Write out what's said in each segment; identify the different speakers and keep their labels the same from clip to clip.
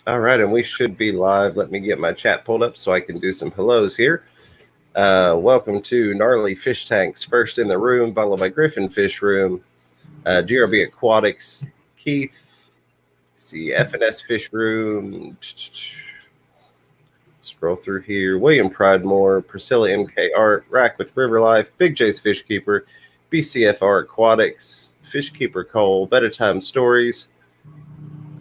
Speaker 1: All right, and we should be live. Let me get my chat pulled up so I can do some hellos here. Welcome to Gnarly Fish Tanks, first in the room, followed by Griffin Fish Room, GRB Aquatics, Keith, see FNS Fish Room, scroll through here, William Pridemore, Priscilla MK Art, Rack with River Life, Big J's Fish Keeper, BCFR Aquatics, Fish Keeper Cole, Better Time Stories.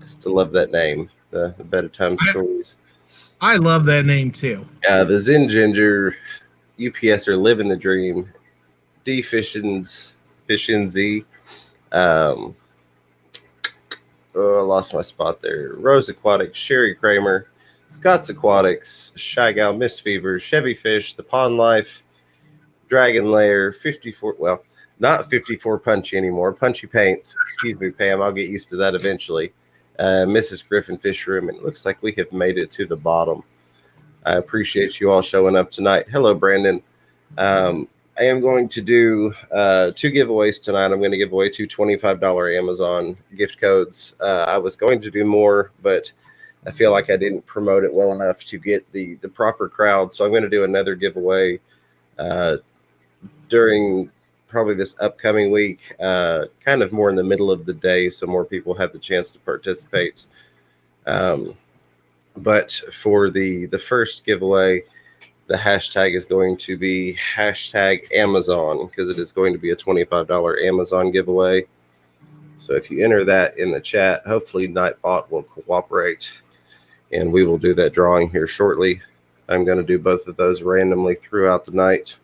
Speaker 1: I still love that name, the Better Time Stories.
Speaker 2: I love that name too.
Speaker 1: The Zen Ginger, UPSer Living the Dream, D Fishin's Z. I lost my spot there. Rose Aquatics, Sherry Kramer, Scott's Aquatics, Shy Gal, Miss Fever, Chevy Fish, The Pond Life, Dragon Lair, 54. Well, not 54 Punchy anymore. Punchy Paints. Excuse me, Pam. I'll get used to that eventually. Mrs. Griffin Fish Room. And it looks like we have made it to the bottom. I appreciate you all showing up tonight. Hello, Brandon. I am going to do 2 giveaways tonight. I'm going to give away 2 $25 Amazon gift codes. I was going to do more, but I feel like I didn't promote it well enough to get the proper crowd. So I'm going to do another giveaway during probably this upcoming week, kind of more in the middle of the day, so more people have the chance to participate. But for the first giveaway, the hashtag is going to be hashtag Amazon, because it is going to be a $25 Amazon giveaway. So if you enter that in the chat, hopefully Nightbot will cooperate, and we will do that drawing here shortly. I'm going to do both of those randomly throughout the night.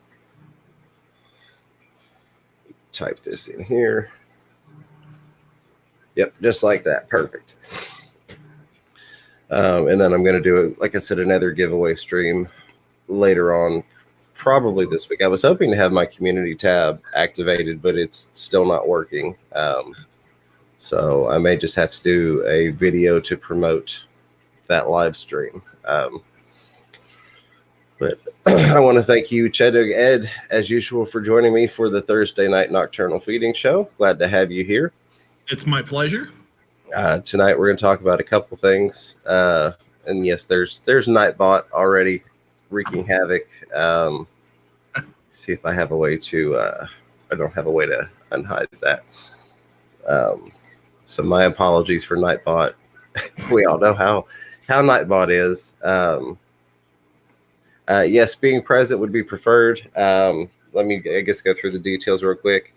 Speaker 1: Type this in here. Yep, just like that. Perfect. And then I'm going to do, like I said, another giveaway stream later on, probably this week. I was hoping to have my community tab activated, but it's still not working. So I may just have to do a video to promote that live stream. But I want to thank you, Chedog Ed, as usual, for joining me for the Thursday night Nocturnal Feeding Show. Glad to have you here.
Speaker 2: It's my pleasure.
Speaker 1: Tonight we're going to talk about a couple things. And yes, there's Nightbot already wreaking havoc. See if I have a way to, I don't have a way to unhide that. So my apologies for Nightbot. We all know how Nightbot is. Yes, being present would be preferred. Let me, I guess, go through the details real quick.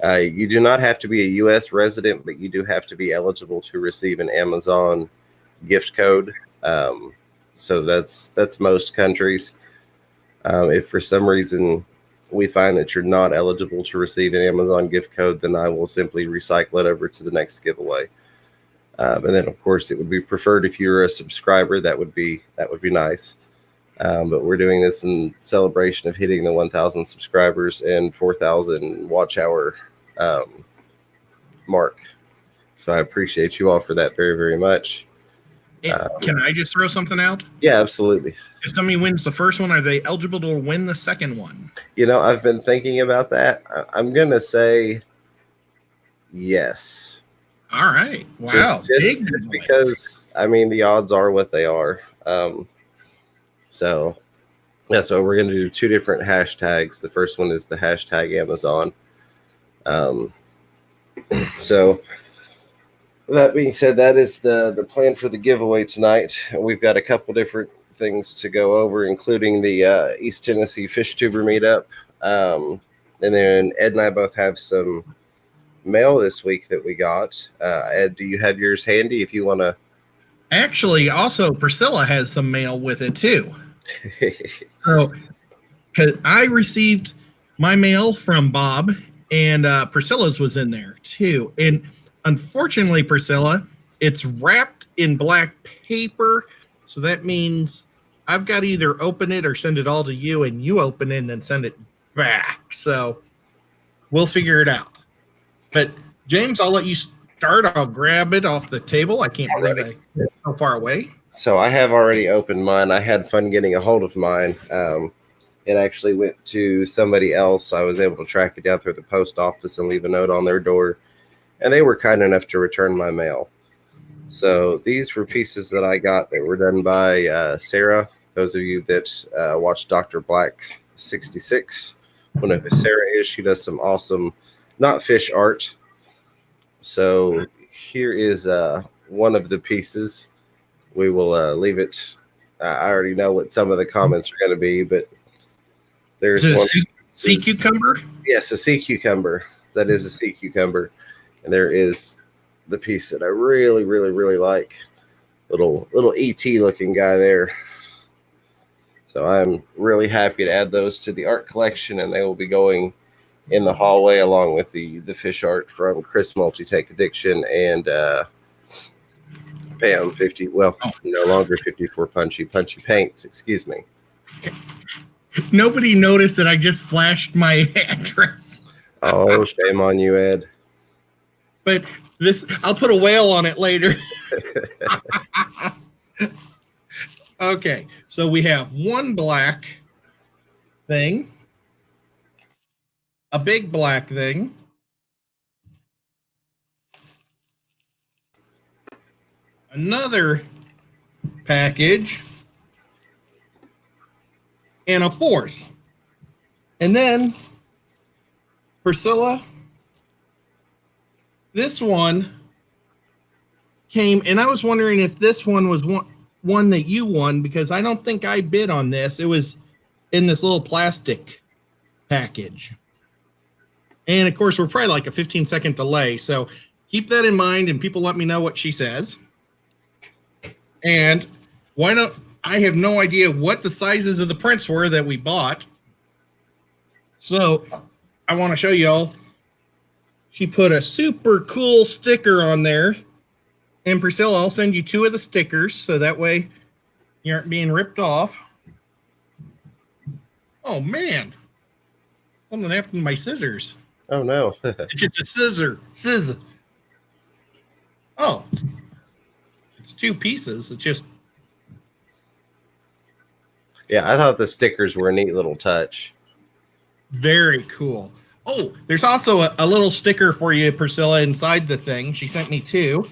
Speaker 1: You do not have to be a U.S. resident, but you do have to be eligible to receive an Amazon gift code. So that's most countries. If for some reason we find that you're not eligible to receive an Amazon gift code, then I will simply recycle it over to the next giveaway. And then, of course, it would be preferred if you're a subscriber. That would be nice. But we're doing this in celebration of hitting the 1,000 subscribers and 4,000 watch hour mark. So I appreciate you all for that very, very much.
Speaker 2: Can I just throw something out?
Speaker 1: Yeah, absolutely.
Speaker 2: If somebody wins the first one, are they eligible to win the second one?
Speaker 1: You know, I've been thinking about that. I'm going to say yes.
Speaker 2: All right. Wow.
Speaker 1: Just because, I mean, the odds are what they are. So we're going to do 2 different hashtags. The first one is the hashtag Amazon. So that being said, that is the plan for the giveaway tonight. We've got a couple different things to go over, including the East Tennessee Fish Tuber meetup. And then Ed and I both have some mail this week that we got. Ed, do you have yours handy if you want to?
Speaker 2: Actually, also, Priscilla has some mail with it, too. So, because I received my mail from Bob, and Priscilla's was in there, too. And unfortunately, Priscilla, it's wrapped in black paper, so that means I've got to either open it or send it all to you, and you open it and then send it back. So we'll figure it out. But, James, I'll let you start. I'll grab it off the table. I can't believe I'm so far away.
Speaker 1: So I have already opened mine. I had fun getting a hold of mine. It actually went to somebody else. I was able to track it down through the post office and leave a note on their door. And they were kind enough to return my mail. So these were pieces that I got that were done by Sarah. Those of you that watch Dr. Black 66 will know who Sarah is. She does some awesome, not fish art. So here is one of the pieces. We will leave it. I already know what some of the comments are going to be, but there's
Speaker 2: Is
Speaker 1: one.
Speaker 2: it sea cucumber?
Speaker 1: Yes, a sea cucumber. That is a sea cucumber. And there is the piece that I really, really, really like. Little ET looking guy there. So I'm really happy to add those to the art collection, and they will be going in the hallway along with the fish art from Chris Multi-Take Addiction and Pam 50. Well, no longer 54 Punchy Paints. Excuse me.
Speaker 2: Nobody noticed that I just flashed my address.
Speaker 1: Oh, shame on you, Ed.
Speaker 2: But this, I'll put a whale on it later. Okay, so we have one black thing, a big black thing, another package, and a fourth. And then, Priscilla, this one came, and I was wondering if this one was one that you won, because I don't think I bid on this. It was in this little plastic package. And of course, we're probably like a 15-second delay. So keep that in mind, and people let me know what she says. And why not? I have no idea what the sizes of the prints were that we bought. So I want to show y'all. She put a super cool sticker on there. And Priscilla, I'll send you 2 of the stickers so that way you aren't being ripped off. Oh, man. Something happened to my scissors.
Speaker 1: Oh, no.
Speaker 2: It's just a scissor. Oh, it's 2 pieces. It's just.
Speaker 1: Yeah, I thought the stickers were a neat little touch.
Speaker 2: Very cool. Oh, there's also a little sticker for you, Priscilla, inside the thing. She sent me 2.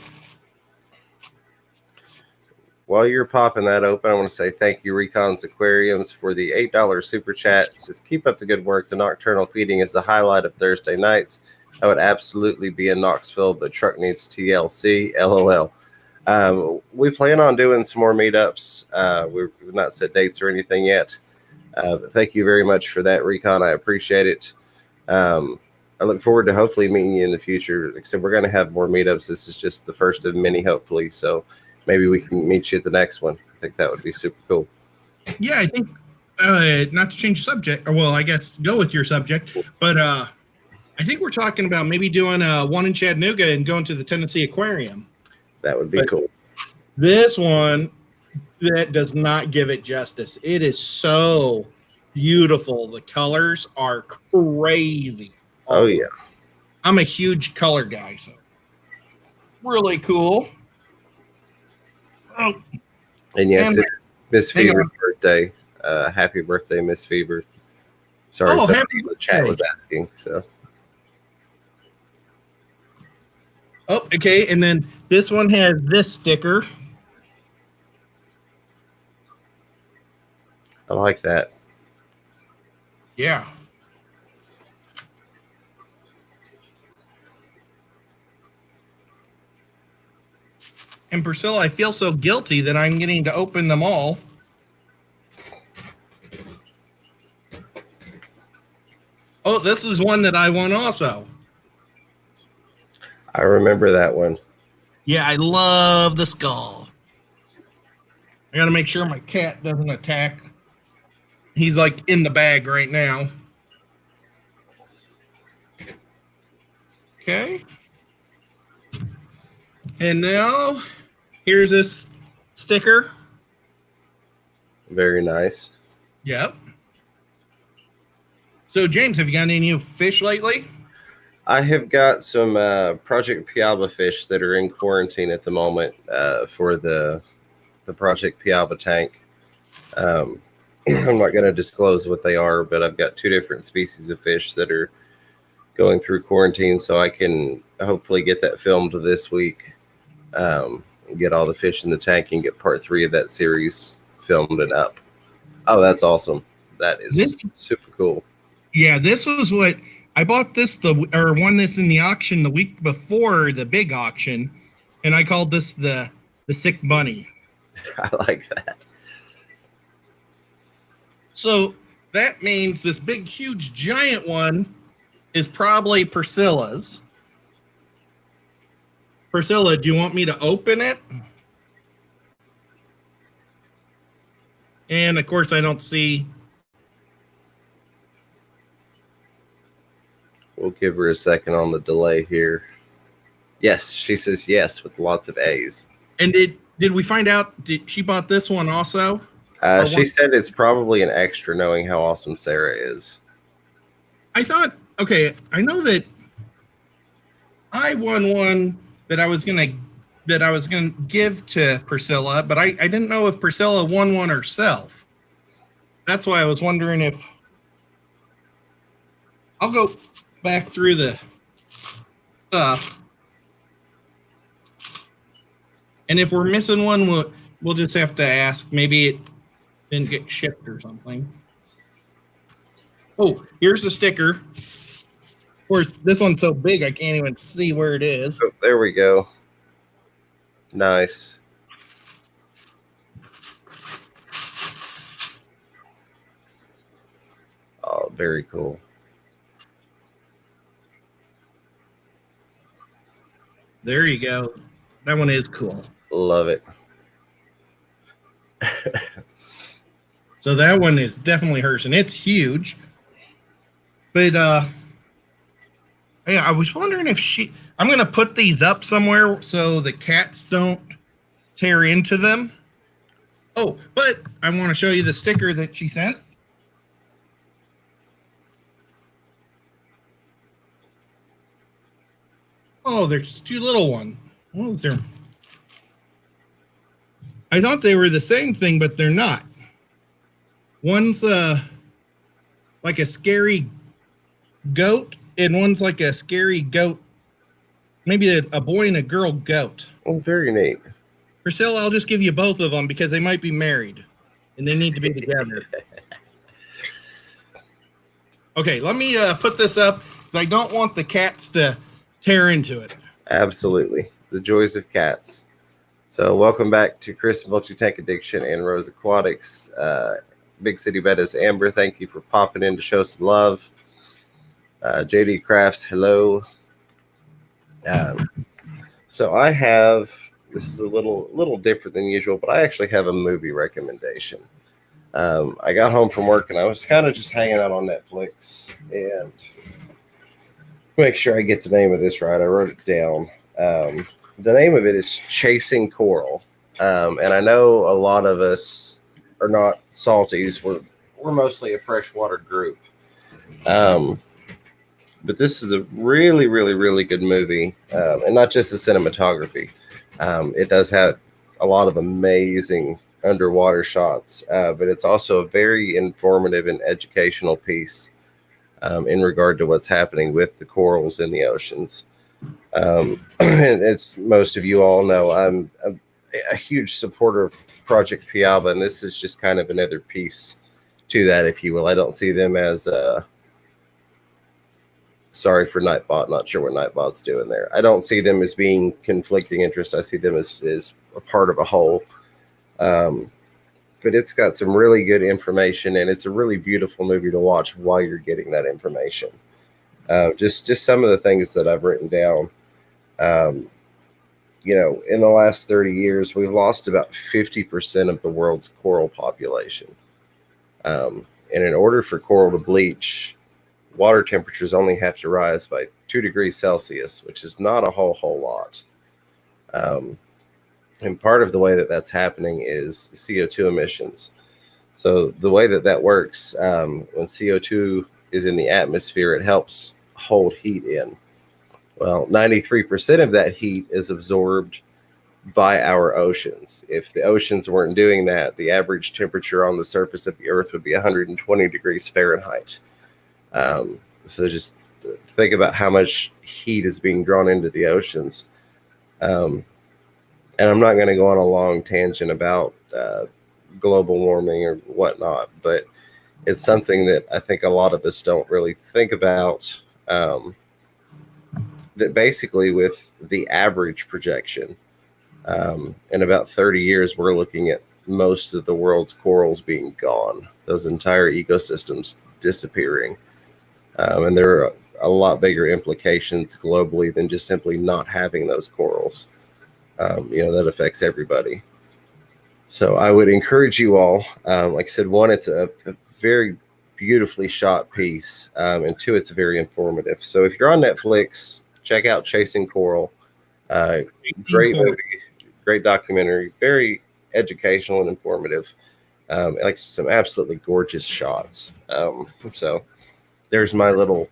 Speaker 1: While you're popping that open, I want to say thank you, Recon's Aquariums, for the $8 super chat. It says, keep up the good work. The nocturnal feeding is the highlight of Thursday nights. I would absolutely be in Knoxville, but truck needs TLC. LOL. We plan on doing some more meetups. We've not set dates or anything yet. But thank you very much for that, Recon. I appreciate it. I look forward to hopefully meeting you in the future. Like I said, we're going to have more meetups. This is just the first of many, hopefully. So maybe we can meet you at the next one. I think that would be super cool.
Speaker 2: Yeah, I think, not to change subject, or well, I guess go with your subject, but I think we're talking about maybe doing one in Chattanooga and going to the Tennessee Aquarium.
Speaker 1: That would be cool.
Speaker 2: This one, that does not give it justice. It is so beautiful. The colors are crazy.
Speaker 1: Awesome. Oh, yeah.
Speaker 2: I'm a huge color guy, so really cool. Oh.
Speaker 1: And yes, it's Miss Fever's birthday. Happy birthday, Miss Fever. Sorry, somebody in the chat was asking. So.
Speaker 2: Oh, okay. And then this one has this sticker.
Speaker 1: I like that.
Speaker 2: Yeah. And Priscilla, I feel so guilty that I'm getting to open them all. Oh, this is one that I won also.
Speaker 1: I remember that one.
Speaker 2: Yeah, I love the skull. I got to make sure my cat doesn't attack. He's like in the bag right now. Okay. And now, here's this sticker.
Speaker 1: Very nice.
Speaker 2: Yep. So, James, have you got any new fish lately?
Speaker 1: I have got some Project Piaba fish that are in quarantine at the moment for the Project Piaba tank. I'm not going to disclose what they are, but I've got 2 different species of fish that are going through quarantine, so I can hopefully get that filmed this week. get all the fish in the tank and get part 3 of that series filmed and up. Oh, that's awesome. That is super cool.
Speaker 2: Yeah, this was what I bought won this in the auction the week before the big auction, and I called this the sick bunny.
Speaker 1: I like that.
Speaker 2: So that means this big, huge, giant one is probably Priscilla's. Priscilla, do you want me to open it? And of course, I don't see.
Speaker 1: We'll give her a second on the delay here. Yes, she says yes with lots of A's.
Speaker 2: And did we find out? Did she bought this one also?
Speaker 1: She said it's probably an extra, knowing how awesome Sarah is.
Speaker 2: I thought, okay, I know that I won one that I was gonna give to Priscilla, but I didn't know if Priscilla won one herself. That's why I was wondering if I'll go back through the stuff, and if we're missing one, we'll just have to ask. Maybe it didn't get shipped or something. Oh, here's the sticker. Of course, this one's so big I can't even see where it is.
Speaker 1: Oh, there we go. Nice. Oh, very cool.
Speaker 2: There you go. That one is cool.
Speaker 1: Love it.
Speaker 2: So that one is definitely hers, and it's huge. But yeah, I was wondering if I'm going to put these up somewhere so the cats don't tear into them. Oh, but I want to show you the sticker that she sent. Oh, there's two little ones. What was there? I thought they were the same thing, but they're not. One's like a scary goat, and one's like a scary goat. Maybe a boy and a girl goat.
Speaker 1: Oh, very neat.
Speaker 2: Priscilla, I'll just give you both of them because they might be married, and they need to be together. Okay, let me put this up because I don't want the cats to tear into it.
Speaker 1: Absolutely. The joys of cats. So welcome back to Chris Multi-Tank Addiction and Rose Aquatics. Big City Bettas Amber, thank you for popping in to show some love. JD Crafts, hello. So I have, this is a little different than usual, but I actually have a movie recommendation. I got home from work and I was kind of just hanging out on Netflix, and make sure I get the name of this right. I wrote it down. The name of it is Chasing Coral. And I know a lot of us are not salties. We're mostly a freshwater group. But this is a really, really, really good movie. And not just the cinematography. It does have a lot of amazing underwater shots. But it's also a very informative and educational piece in regard to what's happening with the corals in the oceans. And it's, most of you all know, I'm a huge supporter of Project Piaba, and this is just kind of another piece to that, if you will. I don't see them as sorry for Nightbot, not sure what Nightbot's doing there. I don't see them as being conflicting interests. I see them as a part of a whole. But it's got some really good information, and it's a really beautiful movie to watch while you're getting that information. Just some of the things that I've written down. You know, in the last 30 years, we've lost about 50% of the world's coral population. And in order for coral to bleach, water temperatures only have to rise by 2 degrees Celsius, which is not a whole lot. And part of the way that that's happening is CO2 emissions. So the way that that works, when CO2 is in the atmosphere, it helps hold heat in. Well, 93% of that heat is absorbed by our oceans. If the oceans weren't doing that, the average temperature on the surface of the Earth would be 120 degrees Fahrenheit. So just think about how much heat is being drawn into the oceans. And And I'm not going to go on a long tangent about global warming or whatnot, but it's something that I think a lot of us don't really think about. That basically, with the average projection, in about 30 years, we're looking at most of the world's corals being gone, those entire ecosystems disappearing. And there are a lot bigger implications globally than just simply not having those corals. That affects everybody. So I would encourage you all, like I said, one, it's a very beautifully shot piece, and two, it's very informative. So if you're on Netflix, check out Chasing Coral. Great movie, great documentary, very educational and informative. Like some absolutely gorgeous shots. So there's my little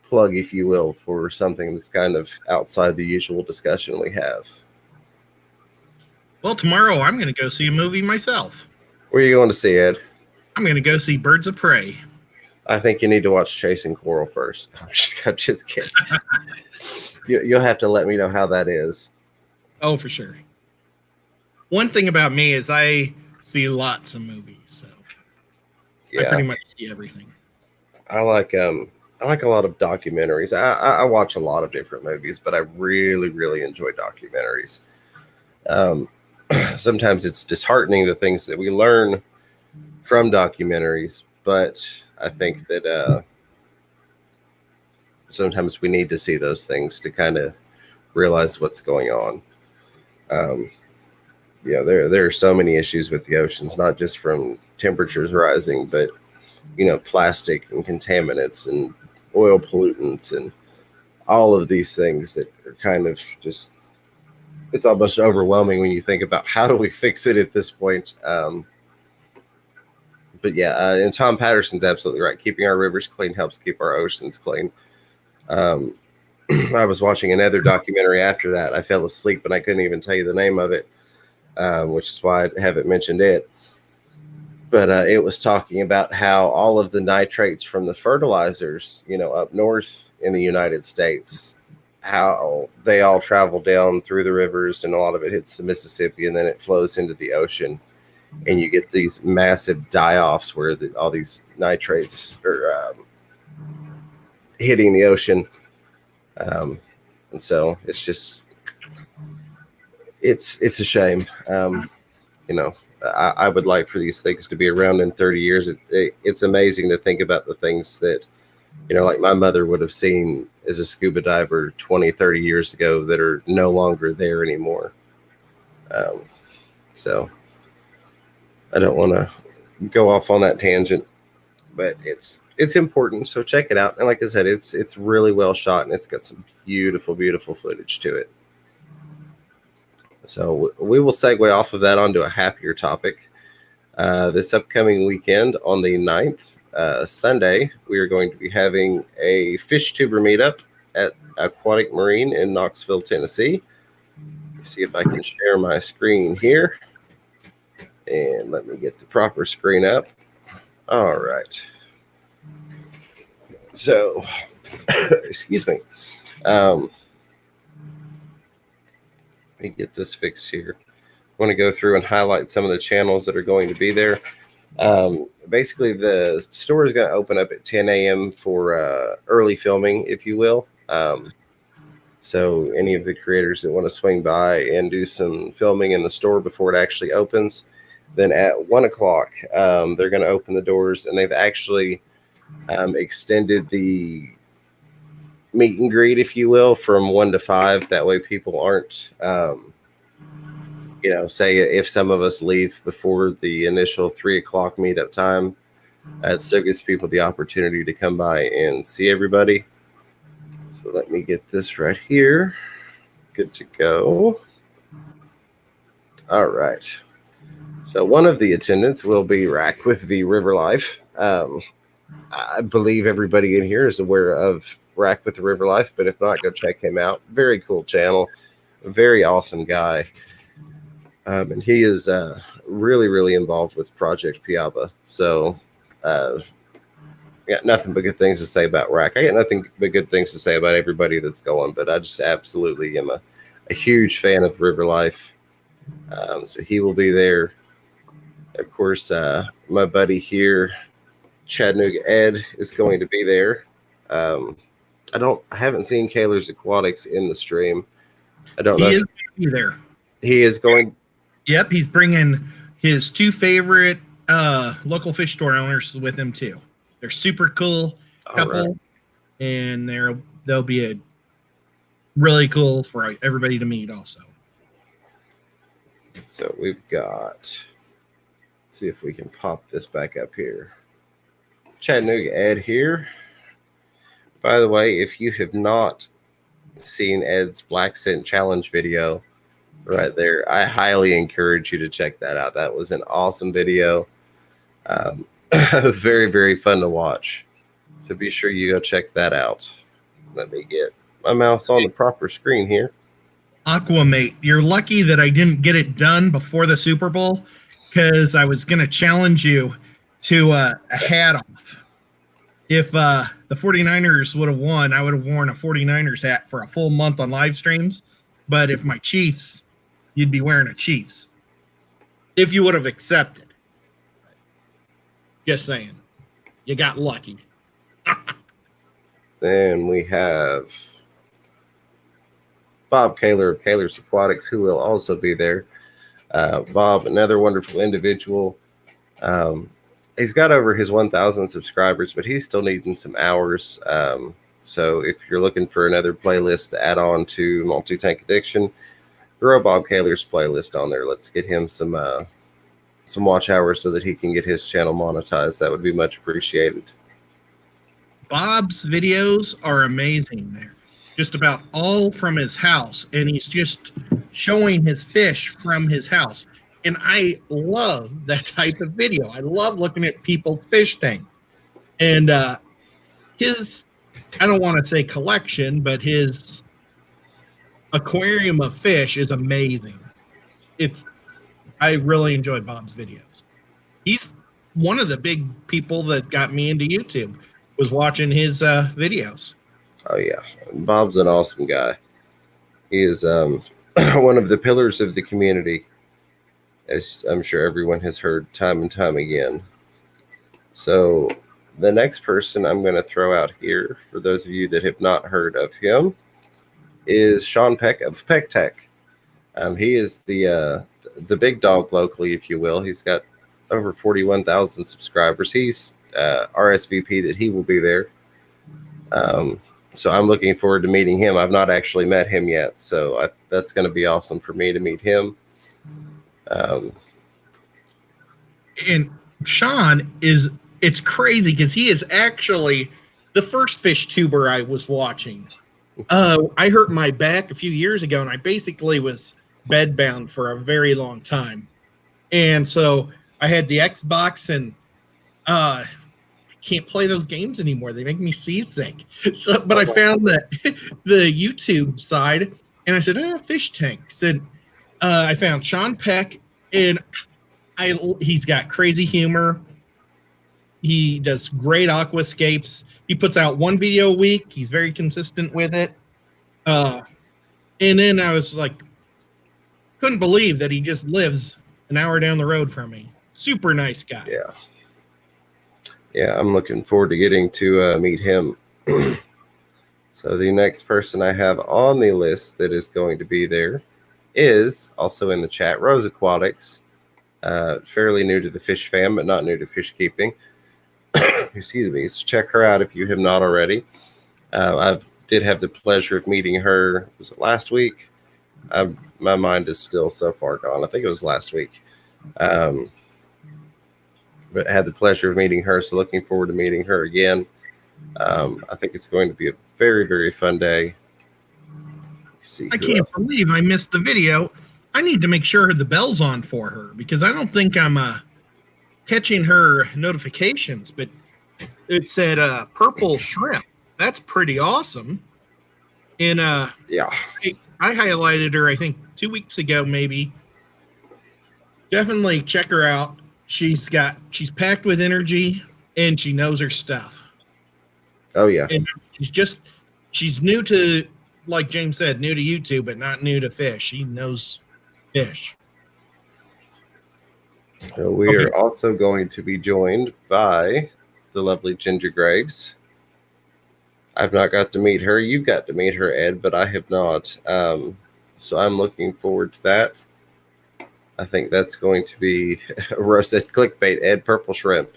Speaker 1: plug, if you will, for something that's kind of outside the usual discussion we have.
Speaker 2: Well, tomorrow I'm going to go see a movie myself.
Speaker 1: Where are you going to see, Ed?
Speaker 2: I'm going to go see Birds of Prey.
Speaker 1: I think you need to watch Chasing Coral first. I'm just kidding. You'll have to let me know how that is.
Speaker 2: Oh, for sure. One thing about me is I see lots of movies, so I pretty much see everything.
Speaker 1: I like a lot of documentaries. I watch a lot of different movies, but I really, really enjoy documentaries. Sometimes it's disheartening, the things that we learn from documentaries, but I think that sometimes we need to see those things to kind of realize what's going on. There are so many issues with the oceans, not just from temperatures rising, but plastic and contaminants and oil pollutants and all of these things that are kind of just, it's almost overwhelming when you think about how do we fix it at this point. But yeah, and Tom Patterson's absolutely right. Keeping our rivers clean helps keep our oceans clean. I was watching another documentary after that. I fell asleep and I couldn't even tell you the name of it, which is why I haven't mentioned it. But it was talking about how all of the nitrates from the fertilizers, up north in the United States, how they all travel down through the rivers, and a lot of it hits the Mississippi, and then it flows into the ocean. And you get these massive die-offs where all these nitrates are hitting the ocean. And so it's just, it's a shame. I would like for these things to be around in 30 years. It's amazing to think about the things that, like my mother would have seen as a scuba diver 20, 30 years ago that are no longer there anymore. So I don't want to go off on that tangent, but it's important. So check it out. And like I said, it's really well shot, and it's got some beautiful, beautiful footage to it. So we will segue off of that onto a happier topic. This upcoming weekend on the 9th, Sunday, we are going to be having a fish tuber meetup at Aquatic Marine in Knoxville, Tennessee. Let's see if I can share my screen here. And let me get the proper screen up. All right. So, excuse me. Let me get this fixed here. I want to go through and highlight some of the channels that are going to be there. Basically, the store is going to open up at 10 a.m. for early filming, if you will. So any of the creators that want to swing by and do some filming in the store before it actually opens, then at 1 o'clock, they're going to open the doors, and they've actually extended the meet and greet, if you will, from 1 to 5. That way people aren't, say if some of us leave before the initial 3 o'clock meetup time, it still gives people the opportunity to come by and see everybody. So let me get this right here. Good to go. All right. So one of the attendants will be Rack with the River Life. I believe everybody in here is aware of Rack with the River Life, but if not, go check him out. Very cool channel. Very awesome guy. And he is really, really involved with Project Piaba. So got nothing but good things to say about Rack. I got nothing but good things to say about everybody that's going, but I just absolutely am a huge fan of River Life. So he will be there. Of course, my buddy here, Chattanooga Ed, is going to be there. I haven't seen Kaler's Aquatics in the stream. I don't know.
Speaker 2: He is going to be there.
Speaker 1: He is going.
Speaker 2: Yep, he's bringing his two favorite local fish store owners with him too. They're super cool couple, right. And they'll be a really cool for everybody to meet also.
Speaker 1: So we've got. Let's see if we can pop this back up here. Chattanooga Ed here. By the way, if you have not seen Ed's Black Scent Challenge video right there, I highly encourage you to check that out. That was an awesome video. Very, very fun to watch. So be sure you go check that out. Let me get my mouse on the proper screen here.
Speaker 2: Aquamate, you're lucky that I didn't get it done before the Super Bowl because I was going to challenge you to a hat off. If the 49ers would have won, I would have worn a 49ers hat for a full month on live streams. But if my Chiefs, you'd be wearing a Chiefs. If you would have accepted. Just saying. You got lucky.
Speaker 1: Then we have Bob Kaler of Kaler's Aquatics, who will also be there. Bob, another wonderful individual. He's got over his 1,000 subscribers, but he's still needing some hours. So if you're looking for another playlist to add on to Multi-Tank Addiction, throw Bob Kaler's playlist on there. Let's get him some watch hours so that he can get his channel monetized. That would be much appreciated.
Speaker 2: Bob's videos are amazing there. Just about all from his house, and he's just showing his fish from his house. And I love that type of video. I love looking at people's fish tanks. And his, I don't want to say collection, but his aquarium of fish is amazing. I really enjoy Bob's videos. He's one of the big people that got me into YouTube, was watching his videos.
Speaker 1: Oh, yeah. Bob's an awesome guy. He is one of the pillars of the community, as I'm sure everyone has heard time and time again. So the next person I'm going to throw out here, for those of you that have not heard of him, is Sean Peck of Peck Tech. He is the big dog locally, if you will. He's got over 41,000 subscribers. He's RSVP that he will be there. So I'm looking forward to meeting him. I've not actually met him yet, so that's going to be awesome for me to meet him.
Speaker 2: And Sean it's crazy because he is actually the first fish tuber I was watching. I hurt my back a few years ago, and I basically was bedbound for a very long time. And so I had the Xbox, and I can't play those games anymore. They make me seasick. So, but I found the YouTube side, and I said, fish tanks. And I found Sean Peck, and he's got crazy humor. He does great aquascapes. He puts out one video a week. He's very consistent with it. And then I was like, couldn't believe that he just lives an hour down the road from me. Super nice guy.
Speaker 1: Yeah. Yeah, I'm looking forward to getting to meet him. So the next person I have on the list that is going to be there is also in the chat, Rose Aquatics. Fairly new to the fish fam, but not new to fish keeping. Excuse me. So check her out if you have not already. I did have the pleasure of meeting her. Was it last week? My mind is still so far gone. I think it was last week. But had the pleasure of meeting her, so looking forward to meeting her again. I think it's going to be a very, very fun day.
Speaker 2: I can't believe I missed the video. I need to make sure the bell's on for her because I don't think I'm catching her notifications, but it said purple shrimp. That's pretty awesome. And
Speaker 1: yeah,
Speaker 2: I highlighted her, I think 2 weeks ago, maybe. Definitely check her out. She's packed with energy and she knows her stuff.
Speaker 1: Oh yeah.
Speaker 2: And she's new to, like James said, new to YouTube, but not new to fish. She knows fish.
Speaker 1: We are also going to be joined by the lovely Ginger Graves. I've not got to meet her. You've got to meet her, Ed, but I have not. So I'm looking forward to that. I think that's going to be a roasted clickbait, Ed, purple shrimp.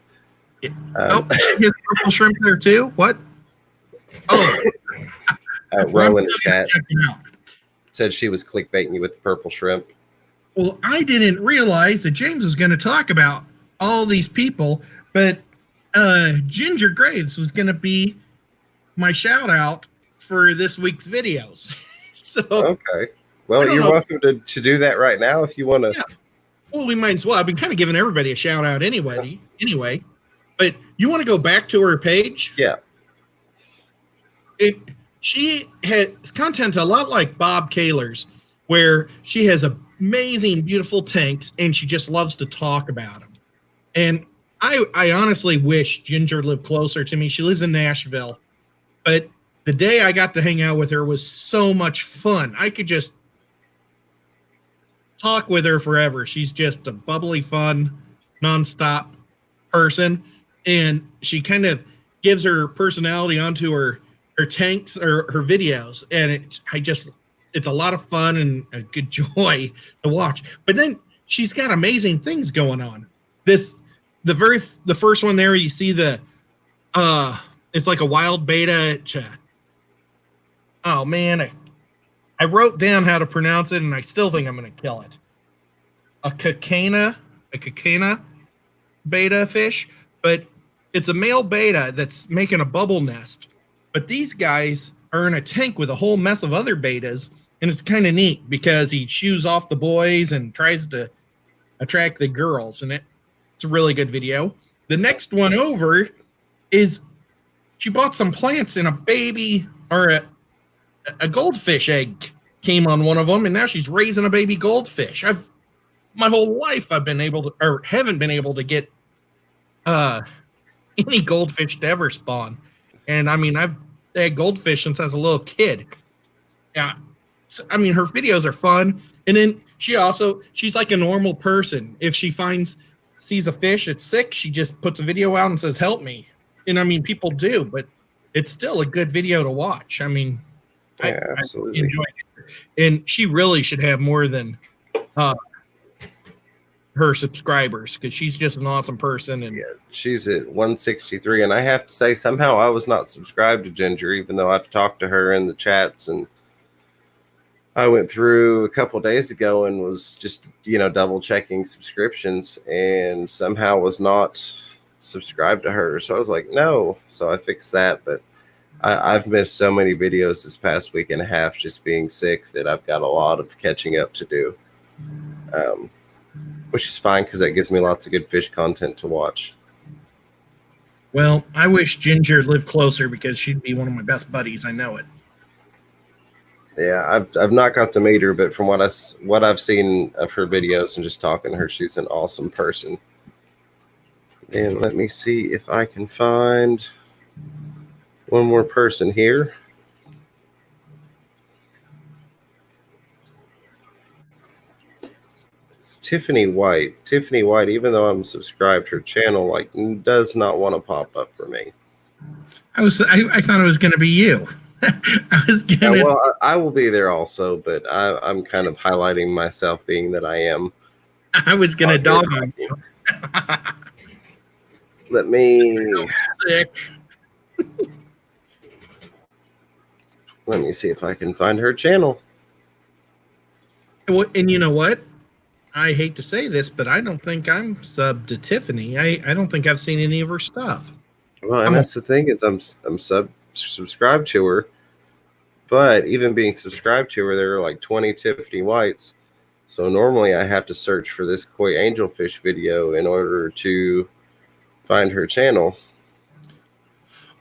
Speaker 2: She gets purple shrimp there too? What? Oh.
Speaker 1: Rowan in the chat said she was clickbaiting you with the purple shrimp.
Speaker 2: Well, I didn't realize that James was going to talk about all these people, but Ginger Graves was going to be my shout out for this week's videos. So
Speaker 1: okay. Well, you're welcome to do that right now if you want to.
Speaker 2: Yeah. Well, we might as well. I've been kind of giving everybody a shout out anyway. But you want to go back to her page?
Speaker 1: Yeah.
Speaker 2: She has content a lot like Bob Kaler's, where she has amazing, beautiful tanks, and she just loves to talk about them. And I honestly wish Ginger lived closer to me. She lives in Nashville, but the day I got to hang out with her was so much fun. I could just talk with her forever. She's just a bubbly, fun, nonstop person, and she kind of gives her personality onto her tanks or her videos, and it's a lot of fun and a good joy to watch. But then she's got amazing things going on. The first one there, you see it's like a wild beta. Oh man, I wrote down how to pronounce it, and I still think I'm going to kill it. A cacana beta fish, but it's a male beta that's making a bubble nest. But these guys are in a tank with a whole mess of other betas, and it's kind of neat because he shoos off the boys and tries to attract the girls, and it's a really good video. The next one over is she bought some plants, and a baby or a goldfish egg came on one of them, and now she's raising a baby goldfish. My whole life haven't been able to get any goldfish to ever spawn. And I mean, I've had goldfish since I was a little kid. Yeah. So, I mean, her videos are fun. And then she's like a normal person. If she sees a fish that's sick, she just puts a video out and says, "Help me." And I mean, people do, but it's still a good video to watch. I mean,
Speaker 1: yeah, absolutely.
Speaker 2: I enjoy it. And she really should have more than her subscribers, because she's just an awesome person. And
Speaker 1: yeah, she's at 163, and I have to say, somehow I was not subscribed to Ginger, even though I've talked to her in the chats, and I went through a couple days ago and was just double checking subscriptions, and somehow was not subscribed to her. So I was like, no. So I fixed that, but I've missed so many videos this past week and a half just being sick that I've got a lot of catching up to do. Which is fine because that gives me lots of good fish content to watch.
Speaker 2: Well, I wish Ginger lived closer because she'd be one of my best buddies. I know it.
Speaker 1: Yeah, I've not got to meet her, but from what I've seen of her videos and just talking to her, she's an awesome person. And let me see if I can find one more person here. Tiffany White, even though I'm subscribed to her channel, does not want to pop up for me.
Speaker 2: I thought it was going to be you.
Speaker 1: Well, I will be there also, but I'm kind of highlighting myself being that I am.
Speaker 2: I was going to dog on you.
Speaker 1: Let me see if I can find her channel.
Speaker 2: And you know what? I hate to say this, but I don't think I'm subbed to Tiffany. I don't think I've seen any of her stuff.
Speaker 1: Well, and that's the thing is I'm subscribed to her, but even being subscribed to her, there are like 20 Tiffany Whites. So normally I have to search for this koi angelfish video in order to find her channel.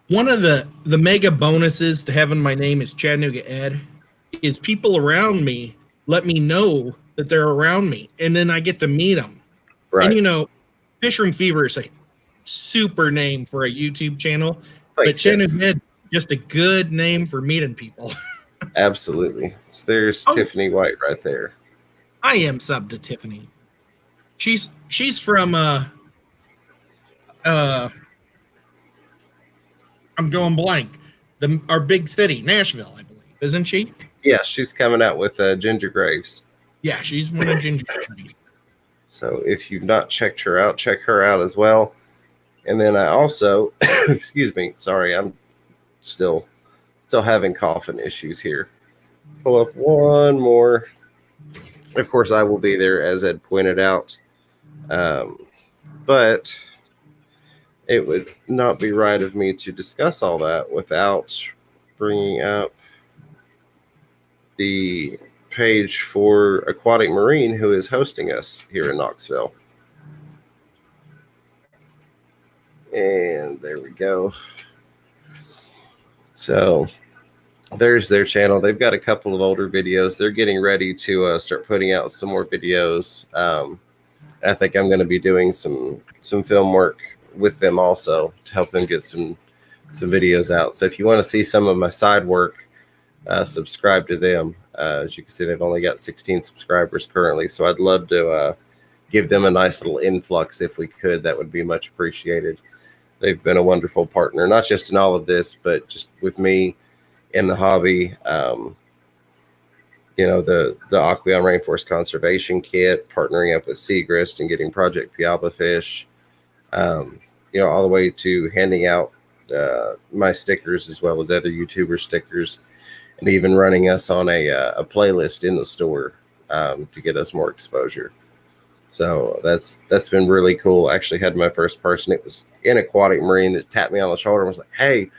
Speaker 2: One of the mega bonuses to having my name is Chattanooga Ed is people around me let me know that they're around me, and then I get to meet them. Right. And Fish Room Fever is a super name for a YouTube channel, but Chattanooga Ed is just a good name for meeting people. Absolutely. So there's Tiffany White right there. I am subbed to Tiffany. she's from I'm going blank. Our big city, Nashville, I believe, isn't she?
Speaker 1: Yeah, she's coming out with Ginger Graves.
Speaker 2: Yeah, she's one of Ginger Graves.
Speaker 1: So if you've not checked her out, check her out as well. And then I also, excuse me, sorry, I'm still having coughing issues here. Pull up one more. Of course, I will be there, as Ed pointed out. But it would not be right of me to discuss all that without bringing up the page for Aquatic Marine, who is hosting us here in Knoxville. And there we go. So there's their channel. They've got a couple of older videos. They're getting ready to start putting out some more videos. I think I'm going to be doing some film work with them also to help them get some videos out. So if you want to see some of my side work, subscribe to them. As you can see, they've only got 16 subscribers currently. So I'd love to give them a nice little influx if we could. That would be much appreciated. They've been a wonderful partner, not just in all of this, but just with me in the hobby. You know, the Aqueon Rainforest Conservation Kit, partnering up with Seagrist and getting Project Piaba fish, you know, all the way to handing out my stickers as well as other YouTuber stickers, and even running us on a playlist in the store to get us more exposure. So that's been really cool. I actually had my first person, it was in Aquatic Marine, that tapped me on the shoulder and was like, "Hey,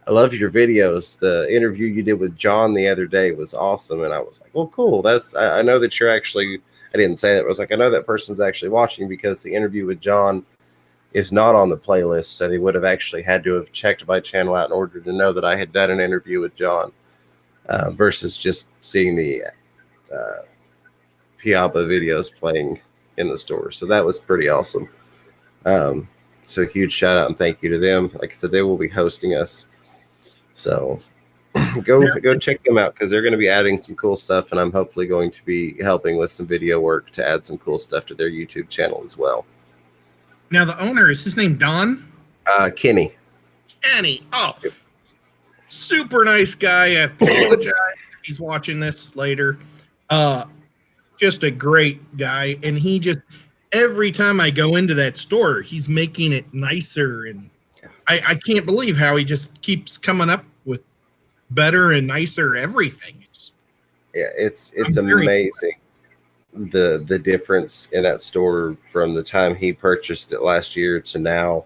Speaker 1: I love your videos. The interview you did with John the other day was awesome." And I was like, "Well, cool. I know that you're actually," I didn't say that. I was like, "I know that person's actually watching, because the interview with John is not on the playlist." So they would have actually had to have checked my channel out in order to know that I had done an interview with John, versus just seeing the Piaba videos playing in the store. So that was pretty awesome. So huge shout out and thank you to them. Like I said, they will be hosting us. So go check them out, because they're going to be adding some cool stuff, and I'm hopefully going to be helping with some video work to add some cool stuff to their YouTube channel as well.
Speaker 2: Now the owner, is his name Don?
Speaker 1: Kenny.
Speaker 2: Oh, super nice guy. I apologize if he's watching this later. Just a great guy, and he just, every time I go into that store, he's making it nicer, and I can't believe how he just keeps coming up with better and nicer everything.
Speaker 1: It's amazing the difference in that store from the time he purchased it last year to now,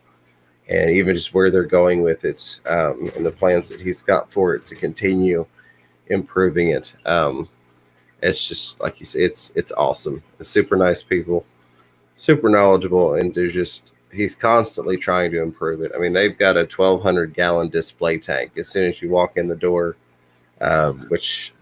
Speaker 1: and even just where they're going with it, and the plans that he's got for it to continue improving it. It's just, like you said, it's awesome. It's super nice people, super knowledgeable, and he's constantly trying to improve it. I mean, they've got a 1,200 gallon display tank as soon as you walk in the door, which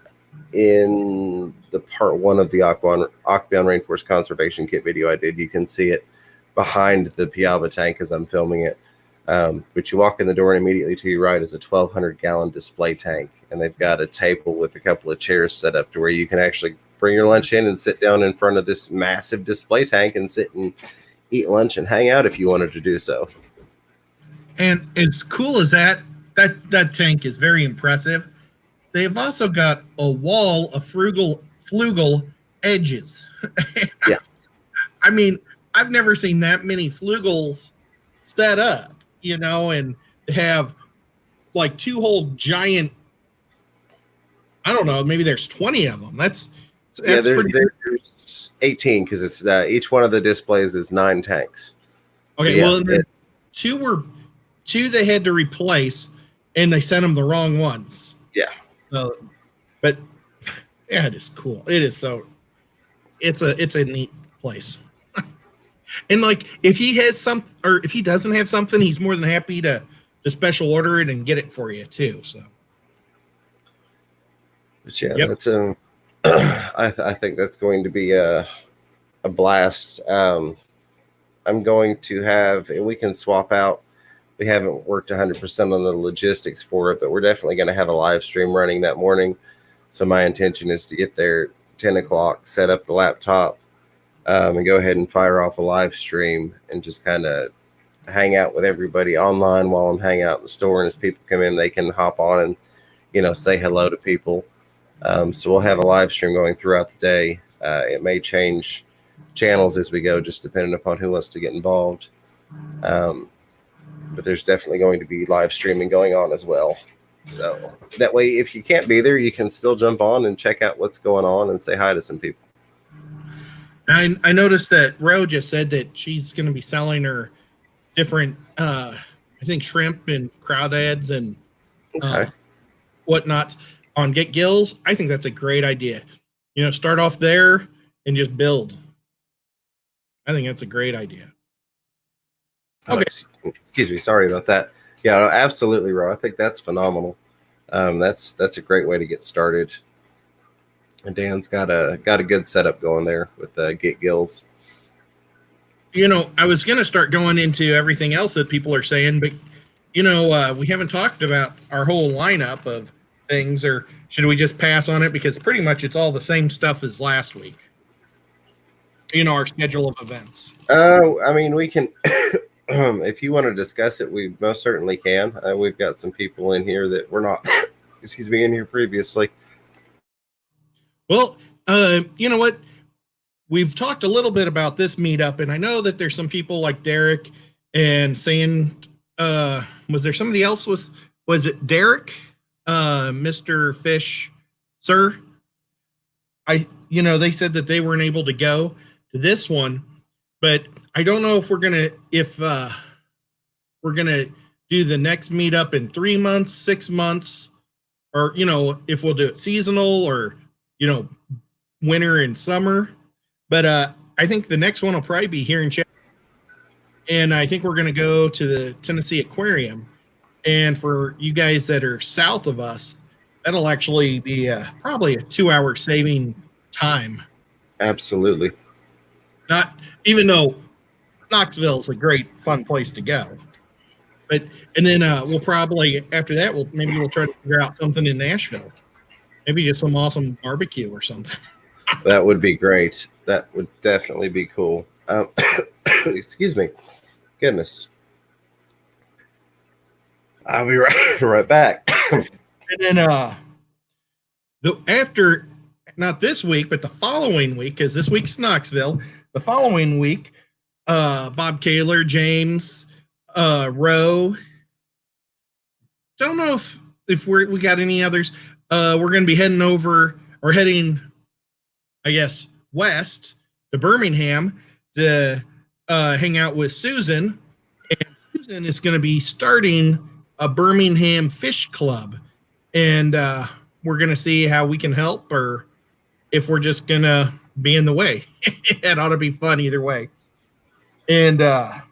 Speaker 1: in the part one of the Aqueon Rainforest Conservation Kit video I did, you can see it behind the Piaba tank as I'm filming it. But you walk in the door, and immediately to your right is a 1,200 gallon display tank, and they've got a table with a couple of chairs set up to where you can actually bring your lunch in and sit down in front of this massive display tank and sit and eat lunch and hang out if you wanted to do so.
Speaker 2: And as cool as that tank is very impressive. They've also got a wall of flugel edges.
Speaker 1: Yeah.
Speaker 2: I mean, I've never seen that many flugels set up, you know, and have like two whole giant, I don't know, maybe there's 20 of them. That's there's 18, because it's each one of the displays is 9 tanks. Okay, so yeah, well, two they had to replace, and they sent them the wrong ones.
Speaker 1: Yeah.
Speaker 2: So, but yeah, it is cool. It is so. It's a neat place. And like, if he has some, or if he doesn't have something, he's more than happy to special order it and get it for you too. So,
Speaker 1: but yeah, yep. That's I think that's going to be a blast. I'm going to have, and we can swap out. We haven't worked 100% on the logistics for it, but we're definitely going to have a live stream running that morning. So my intention is to get there 10 o'clock, set up the laptop, and go ahead and fire off a live stream and just kind of hang out with everybody online while I'm hanging out in the store. And as people come in, they can hop on and, say hello to people. So we'll have a live stream going throughout the day. It may change channels as we go, just depending upon who wants to get involved. But there's definitely going to be live streaming going on as well. So that way, if you can't be there, you can still jump on and check out what's going on and say hi to some people.
Speaker 2: I noticed that Ro just said that she's going to be selling her different, I think, shrimp and crawdads and whatnot on Get Gills. I think that's a great idea. Start off there and just build. I think that's a great idea.
Speaker 1: Okay. Excuse me. Sorry about that. Yeah, no, absolutely, Ro. I think that's phenomenal. That's a great way to get started. And Dan's got a good setup going there with Get Gills.
Speaker 2: I was going to start going into everything else that people are saying, but we haven't talked about our whole lineup of things, or should we just pass on it because pretty much it's all the same stuff as last week? Our schedule of events.
Speaker 1: I mean, we can. If you want to discuss it, we most certainly can. We've got some people in here that were not, in here previously.
Speaker 2: Well, you know what? We've talked a little bit about this meetup, and I know that there's some people like Derek and saying, was there somebody else? Was it Derek, Mr. Fish, sir? They said that they weren't able to go to this one, but I don't know if we're gonna do the next meetup in 3 months, 6 months, or if we'll do it seasonal or winter and summer. But I think the next one will probably be here in Chattanooga, and I think we're gonna go to the Tennessee Aquarium. And for you guys that are south of us, that'll actually be probably a 2-hour saving time.
Speaker 1: Absolutely.
Speaker 2: Not even though Knoxville is a great, fun place to go. And then we'll probably, after that, we'll try to figure out something in Nashville. Maybe just some awesome barbecue or something.
Speaker 1: That would be great. That would definitely be cool. Excuse me. Goodness. I'll be right back.
Speaker 2: And then after, not this week, but the following week, because this week's Knoxville, the following week, Bob Kaler, James, Roe. Don't know if we got any others. We're going to be heading, I guess, west to Birmingham to hang out with Susan. And Susan is going to be starting a Birmingham Fish Club. And we're going to see how we can help or if we're just going to be in the way. It ought to be fun either way. And I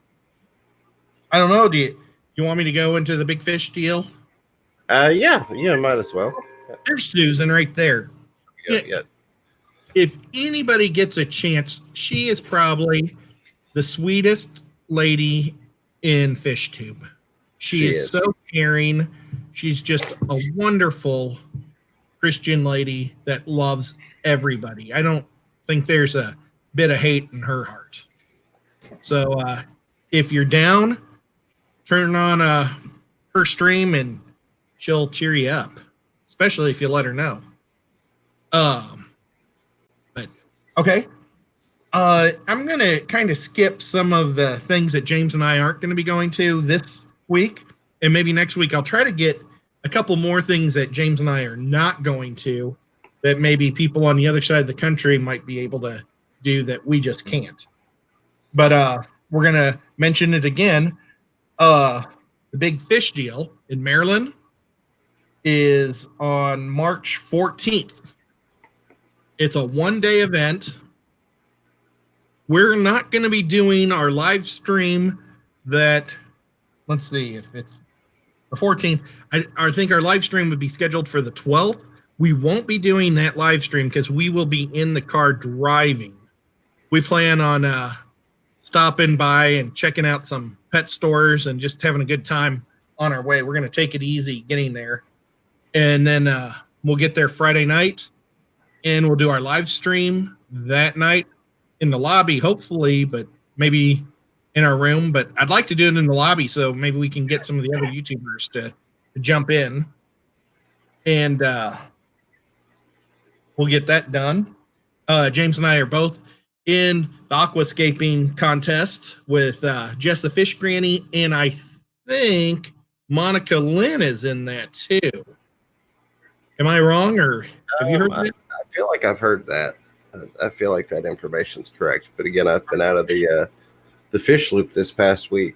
Speaker 2: don't know. Do you want me to go into the big fish deal?
Speaker 1: Yeah, might as well.
Speaker 2: There's Susan right there.
Speaker 1: Yeah.
Speaker 2: If anybody gets a chance, she is probably the sweetest lady in FishTube. She is so caring. She's just a wonderful Christian lady that loves everybody. I don't think there's a bit of hate in her heart. So if you're down, turn on her stream and she'll cheer you up, especially if you let her know. But okay. I'm going to kind of skip some of the things that James and I aren't going to be going to this week. And maybe next week I'll try to get a couple more things that James and I are not going to that maybe people on the other side of the country might be able to do that we just can't. But we're going to mention it again. The Big Fish Deal in Maryland is on March 14th. It's a one-day event. We're not going to be doing our live stream that, let's see if it's the 14th. I think our live stream would be scheduled for the 12th. We won't be doing that live stream because we will be in the car driving. We plan on stopping by and checking out some pet stores and just having a good time on our way. We're going to take it easy getting there. And then we'll get there Friday night and we'll do our live stream that night. in the lobby, hopefully, but maybe in our room. But I'd like to do it in the lobby, so maybe we can get some of the other YouTubers to jump in, and we'll get that done. James and I are both in the aquascaping contest with Jess the Fish Granny, and I think Monica Lynn is in that too. Am I wrong, or have you heard that?
Speaker 1: I feel like I've heard that. I feel like that information's correct. But again, I've been out of the fish loop this past week.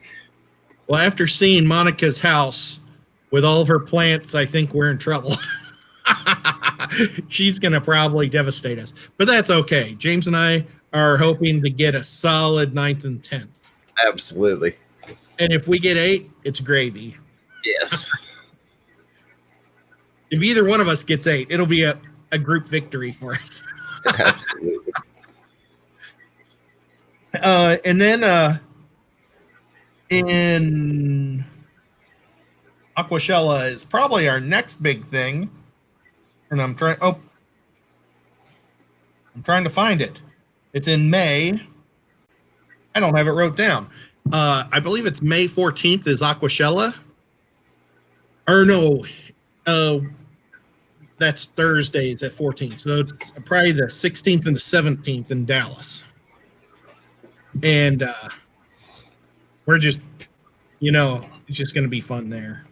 Speaker 2: Well, after seeing Monica's house with all of her plants, I think we're in trouble. She's going to probably devastate us. But that's okay. James and I are hoping to get a solid 9th and 10th.
Speaker 1: Absolutely.
Speaker 2: And if we get 8, it's gravy.
Speaker 1: Yes.
Speaker 2: If either one of us gets 8, it'll be a group victory for us.
Speaker 1: Absolutely.
Speaker 2: And then in Aquashella is probably our next big thing. And I'm trying to find it. It's in May. I don't have it wrote down. I believe it's May 14th is Aquashella. Or no, that's Thursdays at 14th. So it's probably the 16th and the 17th in Dallas. And we're just, it's just going to be fun there.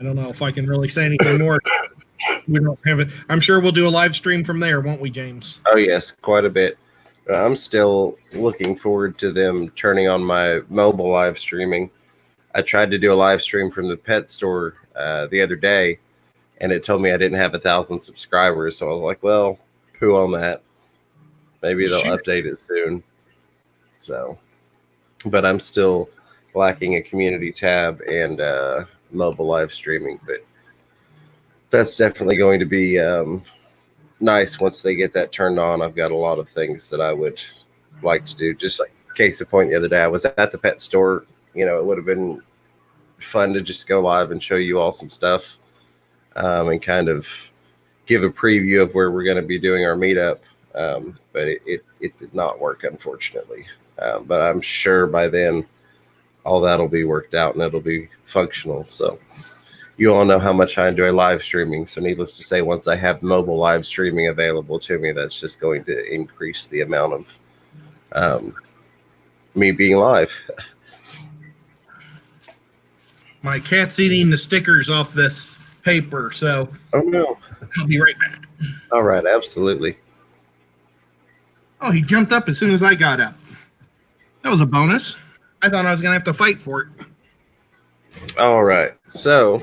Speaker 2: I don't know if I can really say anything more. We don't have it. I'm sure we'll do a live stream from there, won't we, James?
Speaker 1: Oh, yes, quite a bit. I'm still looking forward to them turning on my mobile live streaming. I tried to do a live stream from the pet store the other day, and it told me I didn't have 1,000 subscribers. So I was like, well, poo on that. Maybe they'll update it soon. So, but I'm still lacking a community tab and mobile live streaming. But that's definitely going to be nice once they get that turned on. I've got a lot of things that I would like to do. Just like case in point, the other day I was at the pet store. It would have been fun to just go live and show you all some stuff and kind of give a preview of where we're going to be doing our meetup. But it did not work, unfortunately. But I'm sure by then all that'll be worked out and it'll be functional. So you all know how much I enjoy live streaming. So needless to say, once I have mobile live streaming available to me, that's just going to increase the amount of me being live.
Speaker 2: My cat's eating the stickers off this paper, so
Speaker 1: oh no,
Speaker 2: I'll be right back.
Speaker 1: All right, absolutely.
Speaker 2: Oh, he jumped up as soon as I got up. That was a bonus. I thought I was going to have to fight for it.
Speaker 1: All right. So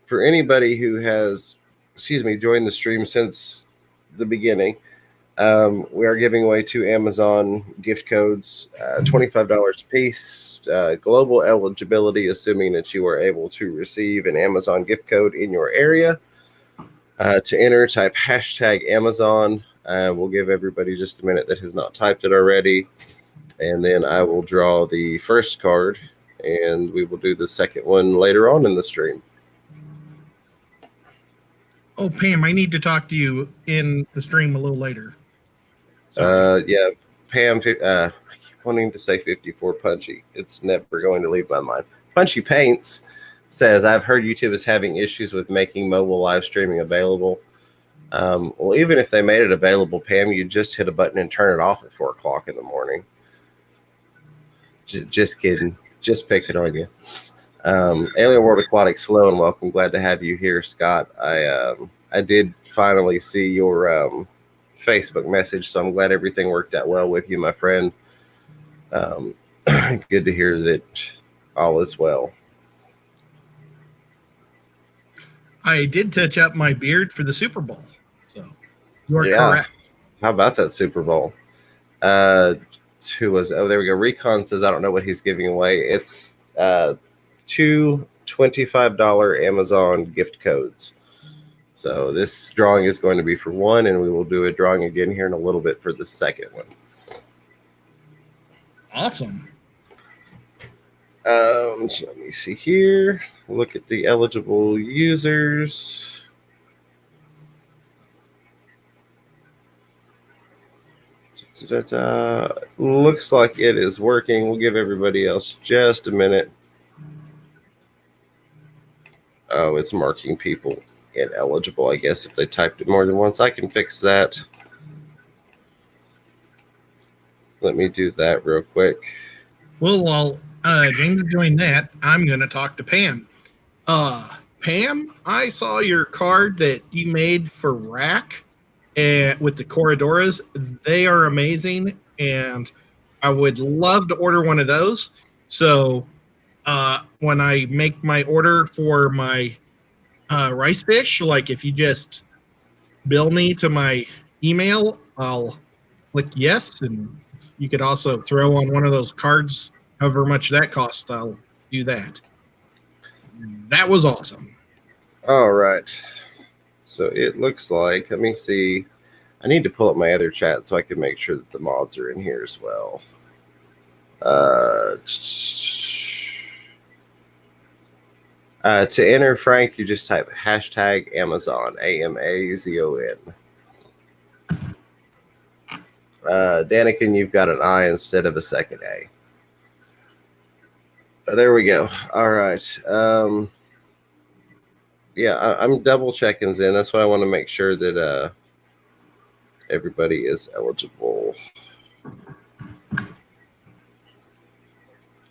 Speaker 1: for anybody who has, joined the stream since the beginning, we are giving away 2 Amazon gift codes, $25 a piece, global eligibility, assuming that you are able to receive an Amazon gift code in your area. To enter, type hashtag Amazon. We'll give everybody just a minute that has not typed it already. And then I will draw the first card, and we will do the second one later on in the stream.
Speaker 2: Oh, Pam, I need to talk to you in the stream a little later.
Speaker 1: Yeah, Pam, I keep wanting to say 54 Punchy. It's never going to leave my mind. Punchy Paints says, I've heard YouTube is having issues with making mobile live streaming available. Well, even if they made it available, Pam, you just hit a button and turn it off at 4 o'clock in the morning. Just kidding. Just picking on you. Alien World Aquatics, hello and welcome. Glad to have you here, Scott. I did finally see your Facebook message, so I'm glad everything worked out well with you, my friend. Good to hear that all is well.
Speaker 2: I did touch up my beard for the Super Bowl, so you are correct.
Speaker 1: How about that Super Bowl? Who was? Oh, there we go. Recon says, I don't know what he's giving away. It's 2 $25 Amazon gift codes. So this drawing is going to be for 1, and we will do a drawing again here in a little bit for the second one.
Speaker 2: Awesome.
Speaker 1: So let me see here. Look at the eligible users. Looks like it is working. We'll give everybody else just a minute. Oh, it's marking people ineligible, I guess, if they typed it more than once. I can fix that. Let me do that real quick.
Speaker 2: Well, while James is doing that, I'm going to talk to Pam. Pam, I saw your card that you made for Rack with the Corridoras. They are amazing, and I would love to order one of those. So when I make my order for my rice fish, like if you just bill me to my email, I'll click yes, and you could also throw on one of those cards, however much that costs. I'll do that. That was awesome.
Speaker 1: All right. So it looks like, let me see. I need to pull up my other chat so I can make sure that the mods are in here as well. To enter, Frank, you just type hashtag Amazon, AMAZON. Danikin, you've got an I instead of a second A. There we go. All right. Yeah, I'm double checking Zen. That's why I want to make sure that everybody is eligible.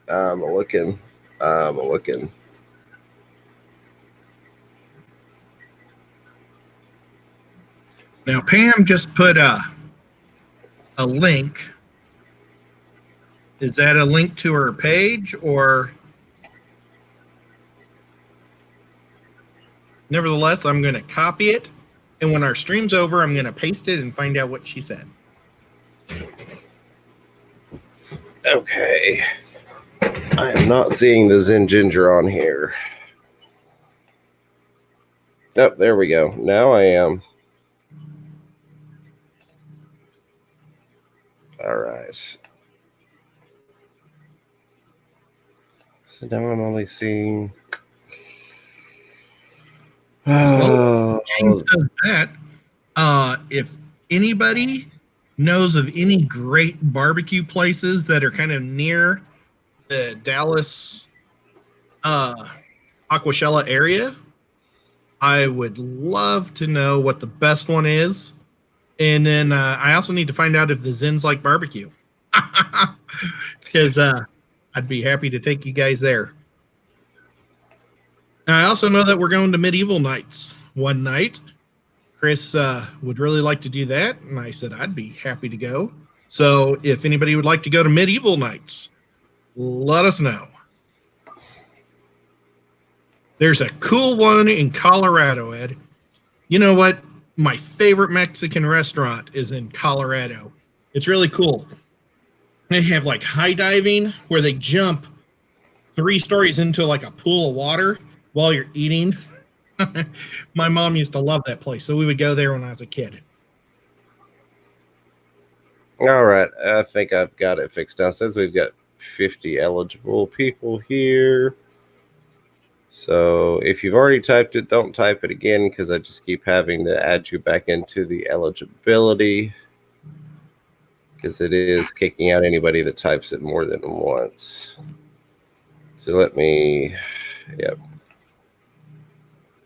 Speaker 1: I'm looking.
Speaker 2: Now, Pam just put a link. Is that a link to her page, or? Nevertheless, I'm going to copy it, and when our stream's over, I'm going to paste it and find out what she said.
Speaker 1: Okay. I am not seeing the Zen Ginger on here. Oh, there we go. Now I am. All right. So now I'm only seeing.
Speaker 2: Well, James does that. If anybody knows of any great barbecue places that are kind of near the Dallas Aquashella area, I would love to know what the best one is. And then I also need to find out if the Zens like barbecue. Because I'd be happy to take you guys there. I also know that we're going to Medieval Nights one night. Chris would really like to do that, and I said I'd be happy to go. So if anybody would like to go to Medieval Nights, let us know. There's a cool one in Colorado, Ed. You know what? My favorite Mexican restaurant is in Colorado. It's really cool. They have like high diving where they jump 3 stories into like a pool of water while you're eating. My mom used to love that place, so we would go there when I was a kid.
Speaker 1: All right. I think I've got it fixed now. It says we've got 50 eligible people here. So if you've already typed it, don't type it again because I just keep having to add you back into the eligibility because it is kicking out anybody that types it more than once. So let me, yep.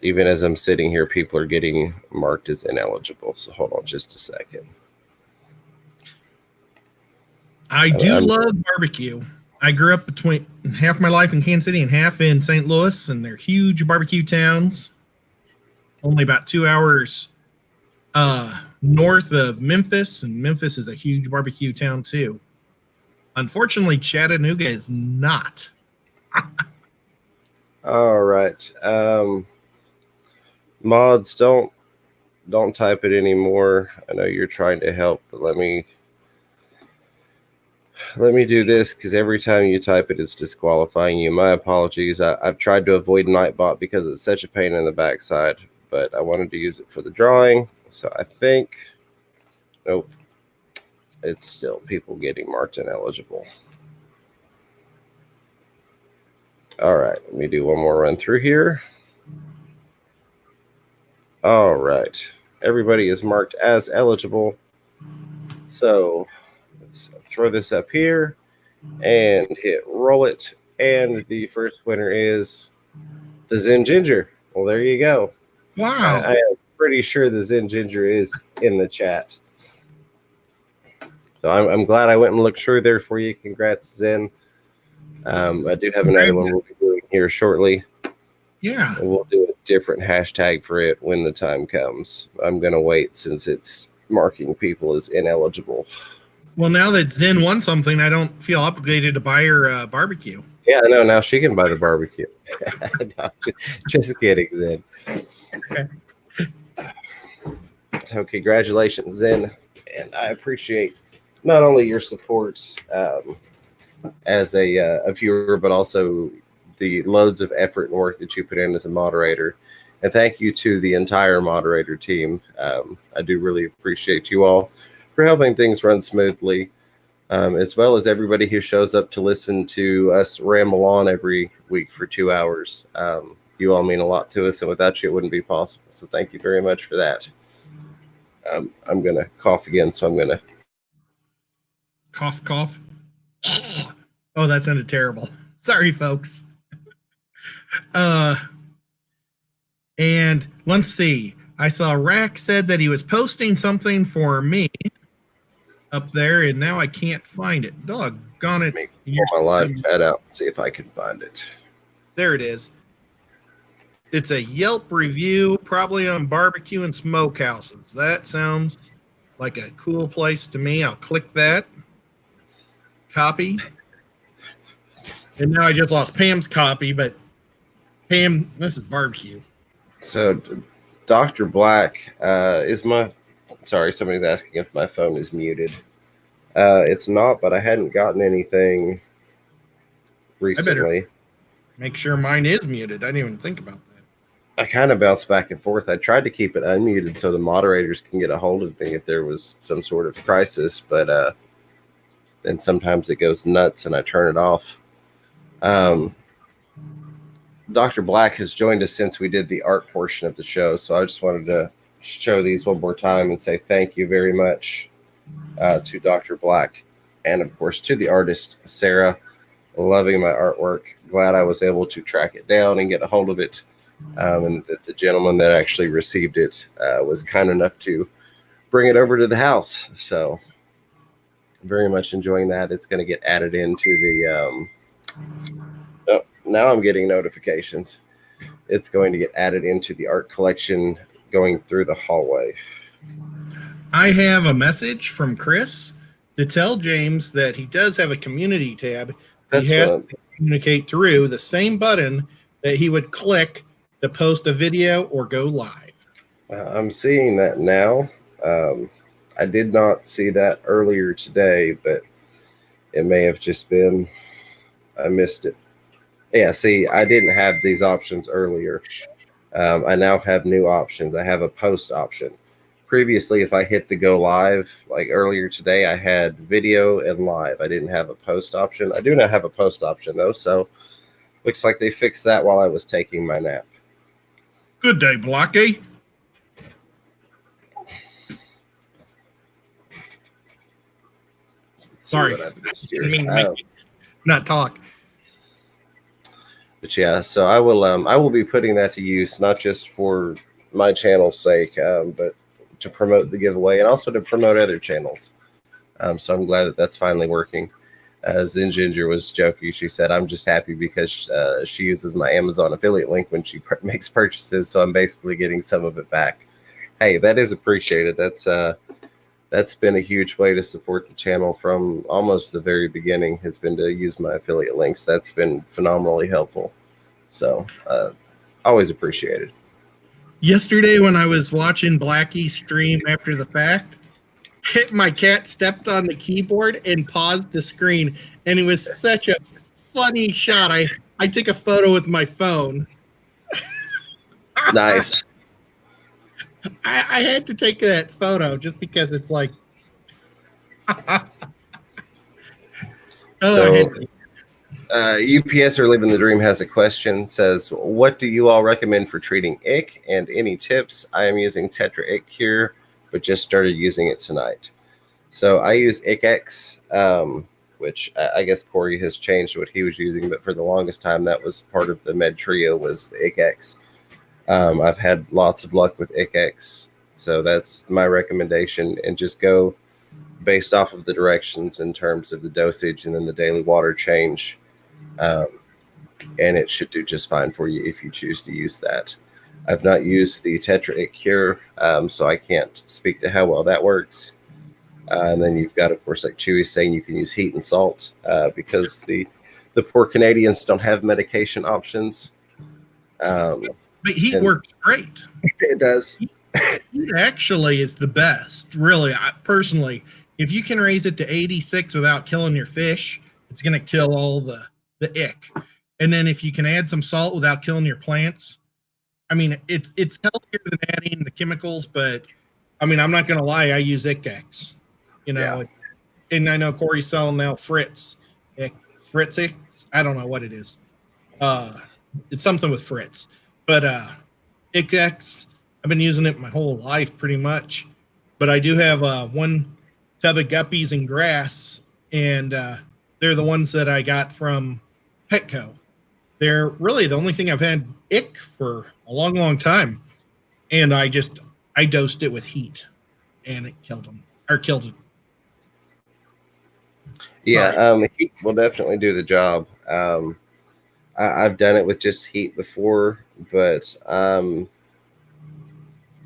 Speaker 1: Even as I'm sitting here, people are getting marked as ineligible. So hold on just a second.
Speaker 2: I do love barbecue. I grew up between half my life in Kansas City and half in St. Louis, and they're huge barbecue towns. Only about 2 hours north of Memphis, and Memphis is a huge barbecue town too. Unfortunately, Chattanooga is not.
Speaker 1: All right. Mods, don't type it anymore. I know you're trying to help, but let me do this because every time you type it, it's disqualifying you. My apologies. I've tried to avoid Nightbot because it's such a pain in the backside, but I wanted to use it for the drawing. So I think, nope, it's still people getting marked ineligible. All right, let me do one more run through here. All right, everybody is marked as eligible. So let's throw this up here and hit roll it. And the first winner is the Zen Ginger. Well, there you go.
Speaker 2: Wow.
Speaker 1: I am pretty sure the Zen Ginger is in the chat. So I'm glad I went and looked through there for you. Congrats, Zen. I do have another one we'll be doing here shortly.
Speaker 2: Yeah.
Speaker 1: And we'll do a different hashtag for it when the time comes. I'm going to wait since it's marking people as ineligible.
Speaker 2: Well, now that Zen won something, I don't feel obligated to buy her barbecue.
Speaker 1: Yeah, no, now she can buy the barbecue. No, just kidding, Zen.
Speaker 2: Okay.
Speaker 1: So congratulations, Zen. And I appreciate not only your support as a viewer, but also the loads of effort and work that you put in as a moderator. And thank you to the entire moderator team. I do really appreciate you all for helping things run smoothly, as well as everybody who shows up to listen to us ramble on every week for 2 hours. You all mean a lot to us, and without you, it wouldn't be possible. So thank you very much for that. I'm going to cough again, so I'm going to
Speaker 2: cough. Oh, that sounded terrible. Sorry, folks. And let's see. I saw Rack said that he was posting something for me up there, and now I can't find it. Doggone it.
Speaker 1: pull my live chat out and see if I can find it.
Speaker 2: There it is. It's a Yelp review, probably on barbecue and smokehouses. That sounds like a cool place to me. I'll click that. Copy. And now I just lost Pam's copy, but Pam, this is barbecue.
Speaker 1: So Dr. Black is my... Sorry, somebody's asking if my phone is muted. It's not, but I hadn't gotten anything recently.
Speaker 2: I better make sure mine is muted. I didn't even think about that.
Speaker 1: I kind of bounce back and forth. I tried to keep it unmuted so the moderators can get a hold of me if there was some sort of crisis, but then sometimes it goes nuts and I turn it off. Dr. Black has joined us since we did the art portion of the show, so I just wanted to show these one more time and say thank you very much to Dr. Black, and of course to the artist Sarah. Loving my artwork. Glad I was able to track it down and get a hold of it, and that the gentleman that actually received it was kind enough to bring it over to the house. So very much enjoying that. It's going to get added into the oh, now I'm getting notifications. It's going to get added into the art collection going through the hallway.
Speaker 2: I have a message from Chris to tell James that he does have a community tab. He has to communicate through the same button that he would click to post a video or go live.
Speaker 1: I'm seeing that now. I did not see that earlier today, but it may have just been I missed it. Yeah, see, I didn't have these options earlier. I now have new options. I have a post option. Previously, if I hit the go live, like earlier today, I had video and live. I didn't have a post option. I do not have a post option, though, so looks like they fixed that while I was taking my nap.
Speaker 2: Good day, Blocky. Sorry. Not talk.
Speaker 1: But yeah, so I will be putting that to use, not just for my channel's sake, but to promote the giveaway and also to promote other channels. So I'm glad that that's finally working. Zen Ginger was joking. She said, I'm just happy because she uses my Amazon affiliate link when she makes purchases, so I'm basically getting some of it back. Hey, that is appreciated. That's been a huge way to support the channel from almost the very beginning, has been to use my affiliate links. That's been phenomenally helpful. So always appreciated.
Speaker 2: Yesterday when I was watching Blackie stream after the fact, my cat stepped on the keyboard and paused the screen, and it was such a funny shot. I took a photo with my phone.
Speaker 1: Nice.
Speaker 2: I had to take that photo just because it's like
Speaker 1: UPS or Living the Dream has a question. Says, what do you all recommend for treating ick, and any tips? I am using Tetra Ick Cure, but just started using it tonight. So I use ICX, which I guess Corey has changed what he was using, but for the longest time that was part of the med trio was the ICX. I've had lots of luck with ICX, so that's my recommendation, and just go based off of the directions in terms of the dosage and then the daily water change. Um, and it should do just fine for you if you choose to use that. I've not used the Tetra Ic Cure, so I can't speak to how well that works. And then you've got, of course, like Chewy's saying, you can use heat and salt because the poor Canadians don't have medication options.
Speaker 2: But heat works great.
Speaker 1: It does.
Speaker 2: Heat actually is the best, really. Personally, if you can raise it to 86 without killing your fish, it's going to kill all the ick. And then if you can add some salt without killing your plants, I mean, it's healthier than adding the chemicals, but I mean, I'm not going to lie, I use ICX. You know, and I know Corey's selling now Fritz. Fritz, I don't know what it is. It's something with Fritz. But ICX, I've been using it my whole life pretty much. But I do have one tub of guppies and grass, and they're the ones that I got from Petco. They're really the only thing I've had ick for a long, long time. And I dosed it with heat, and it killed it.
Speaker 1: Yeah, heat will definitely do the job. I've done it with just heat before, but I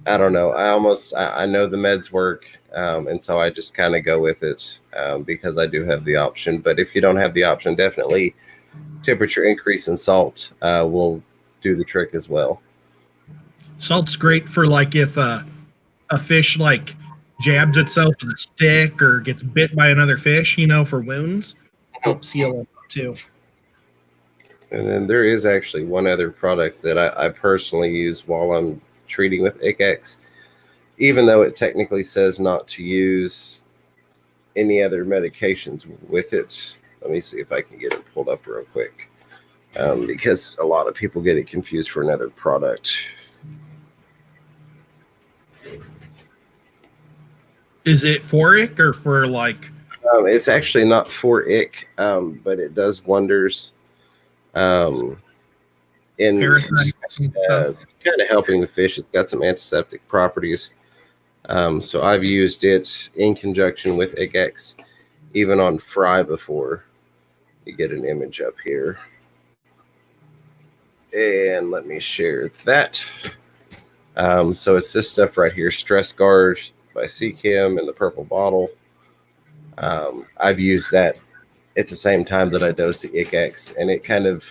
Speaker 1: don't know. I know the meds work, and so I just kind of go with it because I do have the option. But if you don't have the option, definitely temperature increase in salt will do the trick as well.
Speaker 2: Salt's great for like if a fish like jabs itself with a stick or gets bit by another fish, you know, for wounds. Helps heal it too.
Speaker 1: And then there is actually one other product that I personally use while I'm treating with ICX, even though it technically says not to use any other medications with it. Let me see if I can get it pulled up real quick, because a lot of people get it confused for another product.
Speaker 2: Is it for ick or for like?
Speaker 1: It's actually not for ick, but it does wonders in
Speaker 2: Parasites
Speaker 1: kind of helping the fish. It's got some antiseptic properties. So I've used it in conjunction with ICX, even on fry before. You get an image up here. And let me share that. So it's this stuff right here, Stress Guard by Seachem in the purple bottle. I've used that at the same time that I dose the ICX, and it kind of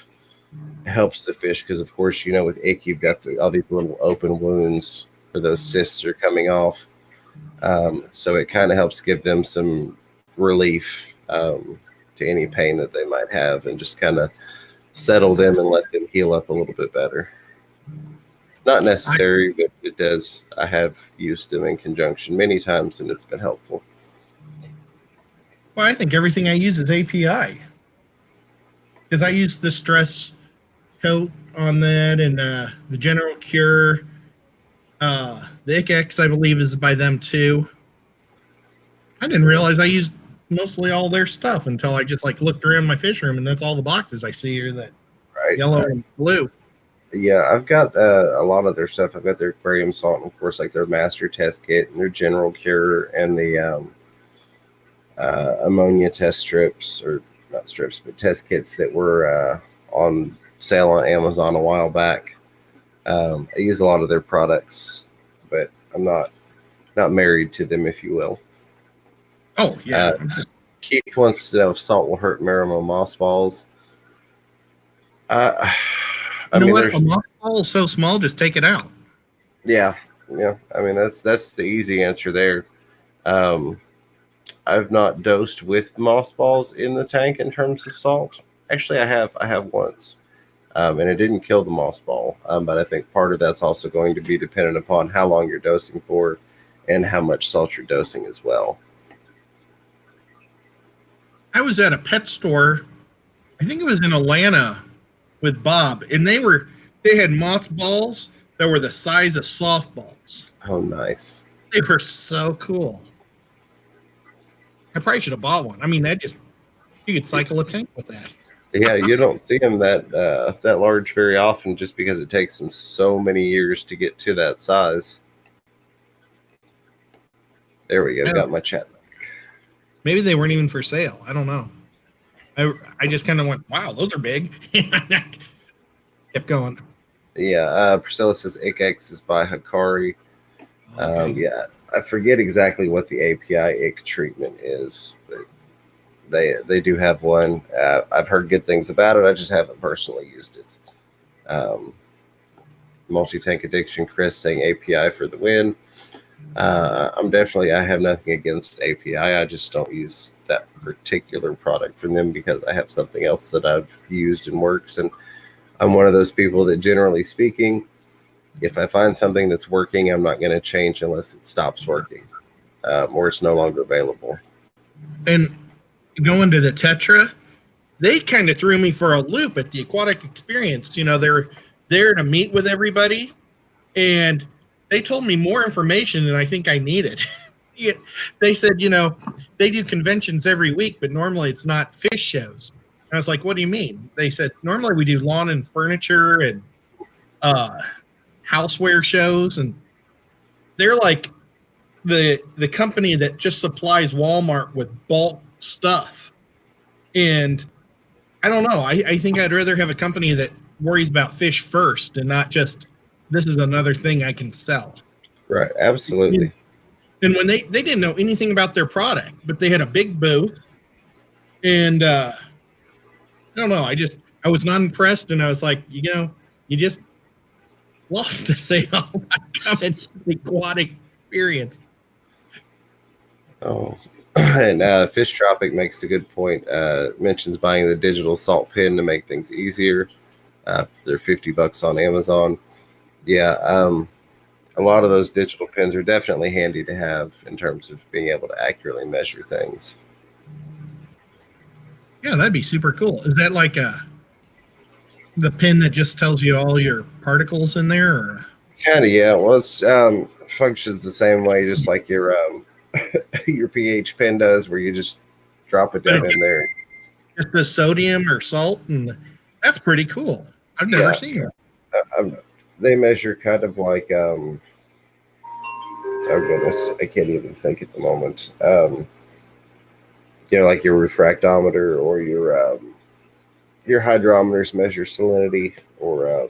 Speaker 1: helps the fish because, of course, you know, with ick, you've got all these little open wounds where those cysts are coming off. So it kind of helps give them some relief to any pain that they might have, and just kind of settle them and let them heal up a little bit better. Not necessary, but it does. I have used them in conjunction many times, and it's been helpful.
Speaker 2: Well, I think everything I use is API because I use the stress coat on that and the general cure. The ICX, I believe, is by them too. I didn't realize I used mostly all their stuff until I just like looked around my fish room, and that's all the boxes I see are that yellow and blue.
Speaker 1: Yeah, I've got a lot of their stuff. I've got their aquarium salt, and of course, like their master test kit and their general cure and the ammonia test strips, or not strips, but test kits that were on sale on Amazon a while back. I use a lot of their products, but I'm not married to them, if you will.
Speaker 2: Oh, yeah.
Speaker 1: Keith wants to know if salt will hurt Merrimack mothballs. I mean,
Speaker 2: what? A mothball is so small, just take it out.
Speaker 1: Yeah. I mean, that's the easy answer there. I've not dosed with mothballs in the tank in terms of salt. Actually, I have once, and it didn't kill the mothball. But I think part of that's also going to be dependent upon how long you're dosing for and how much salt you're dosing as well.
Speaker 2: I was at a pet store, I think it was in Atlanta, with Bob, and they had mothballs that were the size of softballs.
Speaker 1: Oh, nice.
Speaker 2: They were so cool. I probably should have bought one. I mean, you could cycle a tank with that.
Speaker 1: Yeah, you don't see them that large very often, just because it takes them so many years to get to that size. There we go. Got my chat.
Speaker 2: Maybe they weren't even for sale. I don't know. I just kind of went, wow, those are big. Kept going.
Speaker 1: Yeah, Priscilla says ICX is by Hikari.
Speaker 2: Okay.
Speaker 1: Yeah, I forget exactly what the API IC treatment is, but they do have one. I've heard good things about it. I just haven't personally used it. Multi-tank addiction, Chris saying API for the win. I have nothing against API. I just don't use that particular product from them because I have something else that I've used and works. And I'm one of those people that, generally speaking, if I find something that's working, I'm not going to change unless it stops working or it's no longer available.
Speaker 2: And going to the Tetra, they kind of threw me for a loop at the Aquatic Experience. You know, they're there to meet with everybody, and they told me more information than I think I needed. They said, you know, they do conventions every week, but normally it's not fish shows. And I was like, what do you mean? They said, normally we do lawn and furniture and houseware shows, and they're like the company that just supplies Walmart with bulk stuff. And I don't know. I think I'd rather have a company that worries about fish first and not just, this is another thing I can sell.
Speaker 1: Right. Absolutely.
Speaker 2: And when they didn't know anything about their product, but they had a big booth, and I don't know. I was not impressed, and I was like, you know, you just lost a sale by coming to the Aquatic Experience.
Speaker 1: Oh, and Fish Tropic makes a good point. Mentions buying the digital salt pen to make things easier. They're $50 on Amazon. Yeah, a lot of those digital pens are definitely handy to have in terms of being able to accurately measure things.
Speaker 2: Yeah, that'd be super cool. Is that like the pen that just tells you all your particles in there? Or?
Speaker 1: Kind of, yeah. Well, it functions the same way, just like your your pH pen does, where you just drop it down in there.
Speaker 2: Just the sodium or salt, and that's pretty cool. I've never seen it.
Speaker 1: They measure kind of like oh goodness, I can't even think at the moment. You know, like your refractometer or your hydrometers measure salinity, or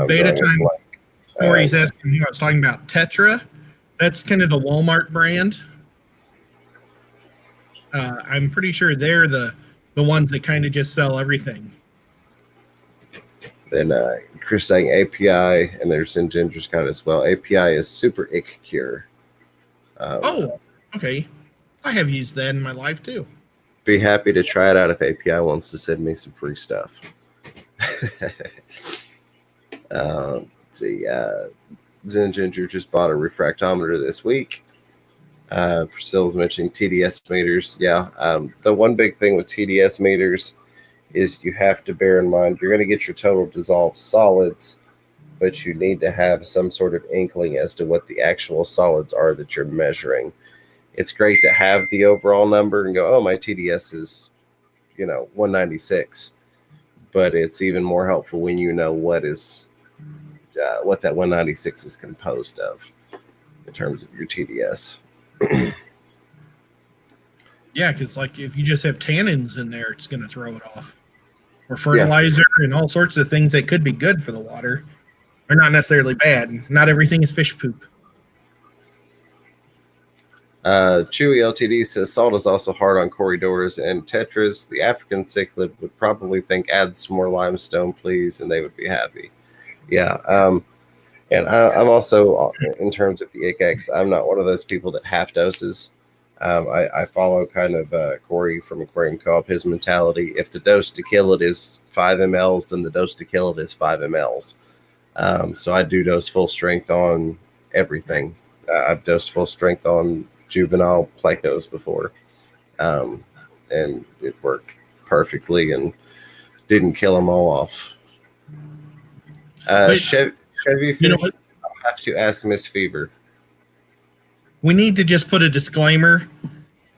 Speaker 2: Beta time. Corey's asking me. I was talking about Tetra. That's kind of the Walmart brand. I'm pretty sure they're the ones that kind of just sell everything.
Speaker 1: Then Chris saying API, and there's in Ginger's Cut as well. API is Super Ick Cure.
Speaker 2: Oh, okay. I have used that in my life too.
Speaker 1: Be happy to try it out if API wants to send me some free stuff. Let's see. Zen Ginger just bought a refractometer this week. Priscilla's mentioning TDS meters. Yeah, the one big thing with TDS meters is you have to bear in mind you're going to get your total dissolved solids, but you need to have some sort of inkling as to what the actual solids are that you're measuring. It's great to have the overall number and go, oh, my TDS is, 196. But it's even more helpful when you know what that 196 is composed of in terms of your TDS.
Speaker 2: Yeah, because like if you just have tannins in there, it's going to throw it off. Or fertilizer and all sorts of things that could be good for the water are not necessarily bad. Not everything is fish poop.
Speaker 1: Chewy LTD says salt is also hard on corridors and tetras. The African cichlid would probably think add some more limestone, please, and they would be happy. Yeah. And I'm also, in terms of the ICX, I'm not one of those people that half doses. I follow kind of Corey from Aquarium Co-op, his mentality. If the dose to kill it is 5 mLs, then the dose to kill it is 5 mLs. So I do dose full strength on everything. I've dosed full strength on juvenile plecos before, and it worked perfectly and didn't kill them all off. Chevy Fish, I'll have to ask Miss Fever.
Speaker 2: We need to just put a disclaimer.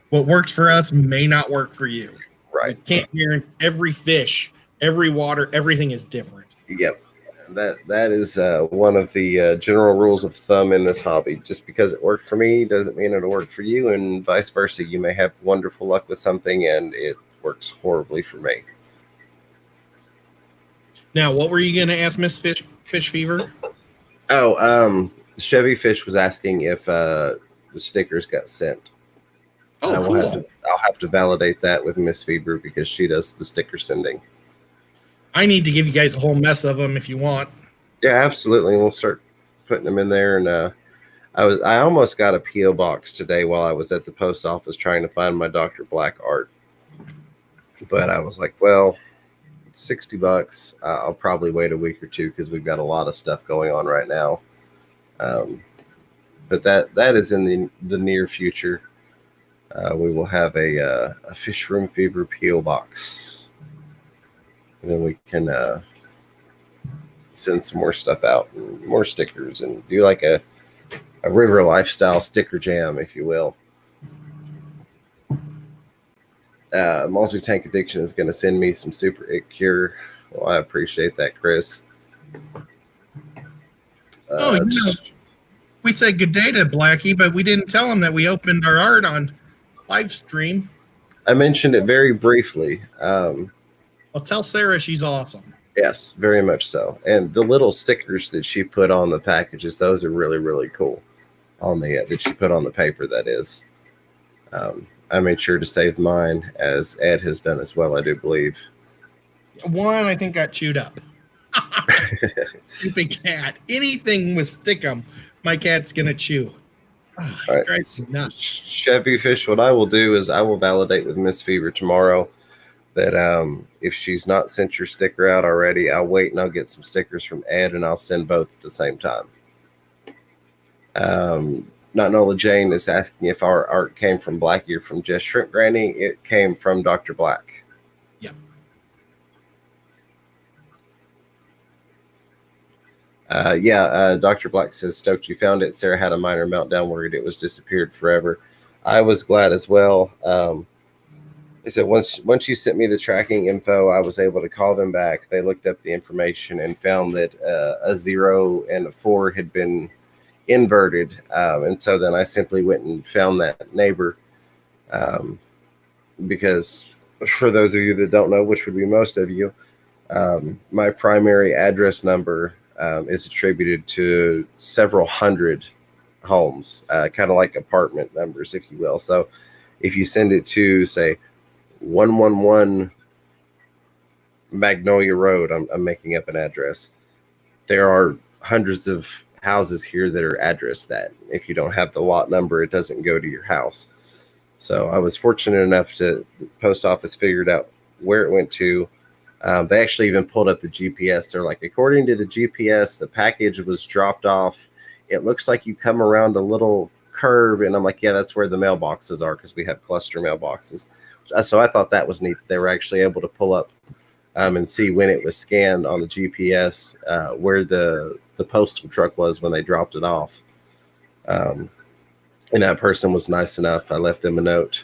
Speaker 2: What works for us may not work for you.
Speaker 1: Right.
Speaker 2: We can't guarantee every fish, every water, everything is different.
Speaker 1: Yep. That is one of the general rules of thumb in this hobby. Just because it worked for me doesn't mean it'll work for you, and vice versa. You may have wonderful luck with something, and it works horribly for me.
Speaker 2: Now, what were you going to ask Miss Fish Fever?
Speaker 1: Oh, Chevy Fish was asking if the stickers got sent.
Speaker 2: Oh, cool.
Speaker 1: I'll have to validate that with Miss Fever because she does the sticker sending.
Speaker 2: I need to give you guys a whole mess of them if you want.
Speaker 1: Yeah, absolutely. We'll start putting them in there. And I almost got a PO box today while I was at the post office trying to find my Dr. Black art, but I was like, well, it's $60. I'll probably wait a week or two because we've got a lot of stuff going on right now. But that is in the near future. We will have a Fish Room Fever PO box, and then we can send some more stuff out, and more stickers, and do like a river lifestyle sticker jam, if you will. Multi-Tank Addiction is going to send me some Super It Cure. Well, I appreciate that, Chris.
Speaker 2: We said good day to Blackie, but we didn't tell him that we opened our art on live stream.
Speaker 1: I mentioned it very briefly.
Speaker 2: I'll tell Sarah she's awesome.
Speaker 1: Yes, very much so. And the little stickers that she put on the packages, those are really, really cool. On the that she put on the paper, that is. I made sure to save mine, as Ed has done as well, I do believe.
Speaker 2: One, I think, got chewed up. Stupid cat. Anything with stickum, my cat's going to chew. Oh,
Speaker 1: all right. Chevy Fish, what I will do is I will validate with Miss Fever tomorrow that if she's not sent your sticker out already, I'll wait and I'll get some stickers from Ed and I'll send both at the same time. Not Nola Jane is asking if our art came from Blackie or from Just Shrimp Granny. It came from Dr. Black.
Speaker 2: Yep.
Speaker 1: Dr. Black says, stoked you found it. Sarah had a minor meltdown, worried it was disappeared forever. I was glad as well. He said once you sent me the tracking info, I was able to call them back. They looked up the information and found that a 0 and a 4 had been inverted. And so then I simply went and found that neighbor. Because for those of you that don't know, which would be most of you, my primary address number is attributed to several hundred homes, kind of like apartment numbers, if you will. So if you send it to, say, 111 Magnolia Road, I'm making up an address. There are hundreds of houses here that are addressed that. If you don't have the lot number, it doesn't go to your house. So I was fortunate enough to the post office figured out where it went to. They actually even pulled up the GPS. They're like, according to the GPS, the package was dropped off. It looks like you come around a little curve. And I'm like, yeah, that's where the mailboxes are because we have cluster mailboxes. So I thought that was neat. They were actually able to pull up and see when it was scanned on the GPS where the postal truck was when they dropped it off. And that person was nice enough. I left them a note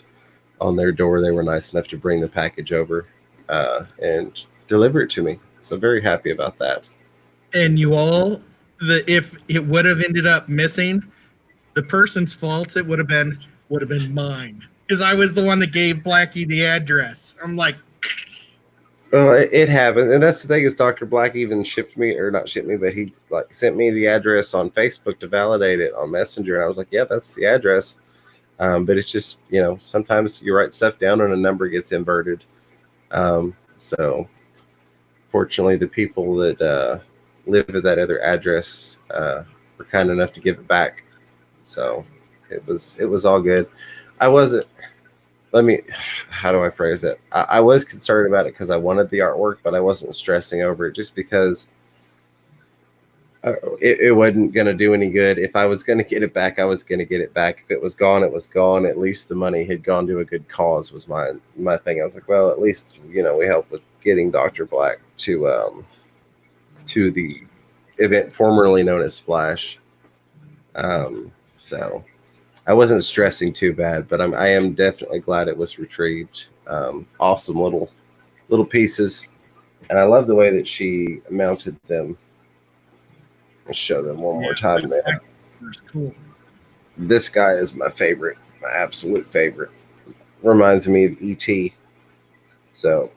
Speaker 1: on their door. They were nice enough to bring the package over and deliver it to me. So very happy about that.
Speaker 2: And you all, if it would have ended up missing, the person's fault, it would have been mine. Because I was the one that gave Blackie the address. I'm like,
Speaker 1: well, it happened, and that's the thing is Dr. Black even shipped me, or not shipped me, but he like sent me the address on Facebook to validate it on Messenger, and I was like, yeah, that's the address. But it's just, sometimes you write stuff down and a number gets inverted. So fortunately, the people that live at that other address were kind enough to give it back. So it was all good. I wasn't. How do I phrase it? I was concerned about it because I wanted the artwork, but I wasn't stressing over it just because it wasn't going to do any good. If I was going to get it back, I was going to get it back. If it was gone, it was gone. At least the money had gone to a good cause was my thing. I was like, well, at least, we helped with getting Dr. Black to the event formerly known as Splash. So I wasn't stressing too bad, but I am definitely glad it was retrieved. Awesome little pieces, and I love the way that she mounted them. Let's show them one more time there.
Speaker 2: Cool.
Speaker 1: This guy is my favorite, my absolute favorite. Reminds me of ET. So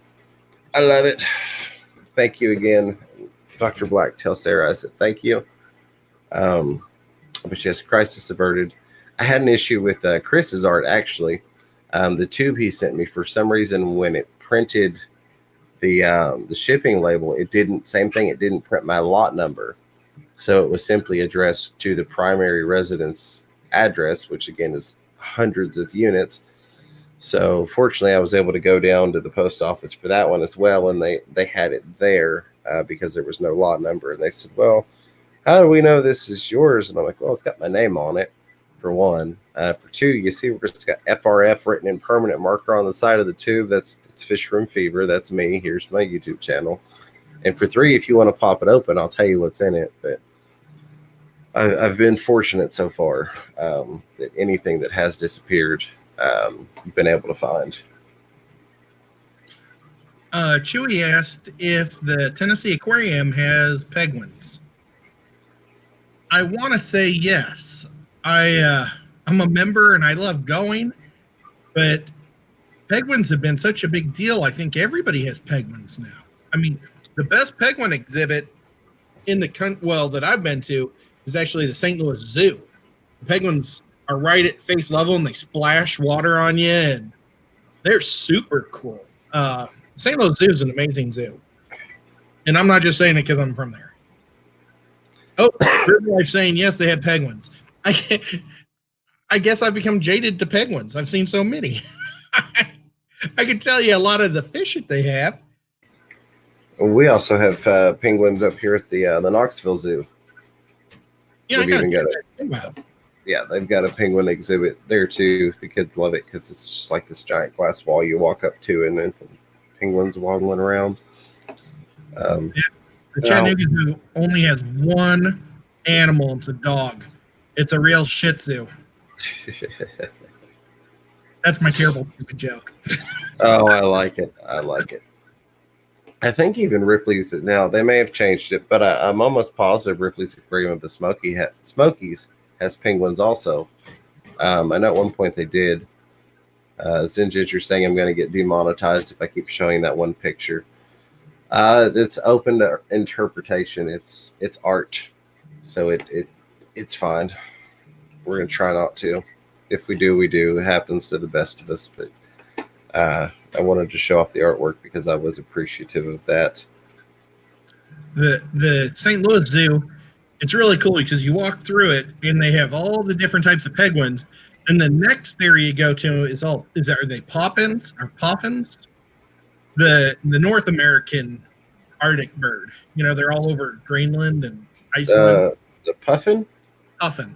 Speaker 1: I love it. Thank you again, Dr. Black. Tell Sarah I said thank you. But yes, crisis averted. I had an issue with Chris's art actually. The tube he sent me, for some reason, when it printed the shipping label, it didn't. Same thing. It didn't print my lot number, so it was simply addressed to the primary residence address, which again is hundreds of units. So fortunately, I was able to go down to the post office for that one as well, and they had it there because there was no lot number. And they said, "Well, how do we know this is yours?" And I'm like, "Well, it's got my name on it, for one. For two, you see where it's got FRF written in permanent marker on the side of the tube. That's Fish Room Fever. That's me. Here's my YouTube channel. And for three, if you want to pop it open, I'll tell you what's in it. But I've been fortunate so far that anything that has disappeared, I've been able to find."
Speaker 2: Chewy asked if the Tennessee Aquarium has penguins. I want to say yes. I'm a member and I love going, but penguins have been such a big deal. I think everybody has penguins now. I mean, the best penguin exhibit in the that I've been to is actually the St. Louis Zoo. The penguins are right at face level and they splash water on you, and they're super cool. St. Louis Zoo is an amazing zoo, and I'm not just saying it because I'm from there. Oh, River Life saying yes, they have penguins. I guess I've become jaded to penguins. I've seen so many. I can tell you a lot of the fish that they have.
Speaker 1: We also have penguins up here at the Knoxville Zoo.
Speaker 2: Yeah,
Speaker 1: they've got a penguin exhibit there too. The kids love it because it's just like this giant glass wall you walk up to, and then penguins waddling around.
Speaker 2: The Chattanooga Zoo only has one animal. It's a dog. It's a real Shih Tzu. That's my terrible stupid joke.
Speaker 1: Oh, I like it. I think even Ripley's now, they may have changed it, but I'm almost positive Ripley's Aquarium of the Smokies has penguins also. I know at one point they did. Zinjit, you're saying I'm going to get demonetized if I keep showing that one picture. It's open to interpretation. It's art, so it's fine. We're going to try not to. If we do, we do. It happens to the best of us, but I wanted to show off the artwork because I was appreciative of that.
Speaker 2: The St. Louis Zoo, it's really cool because you walk through it and they have all the different types of penguins. And the next area you go to are they poppins or poffins? The North American Arctic bird. You know, they're all over Greenland and Iceland.
Speaker 1: The puffin?
Speaker 2: Puffin.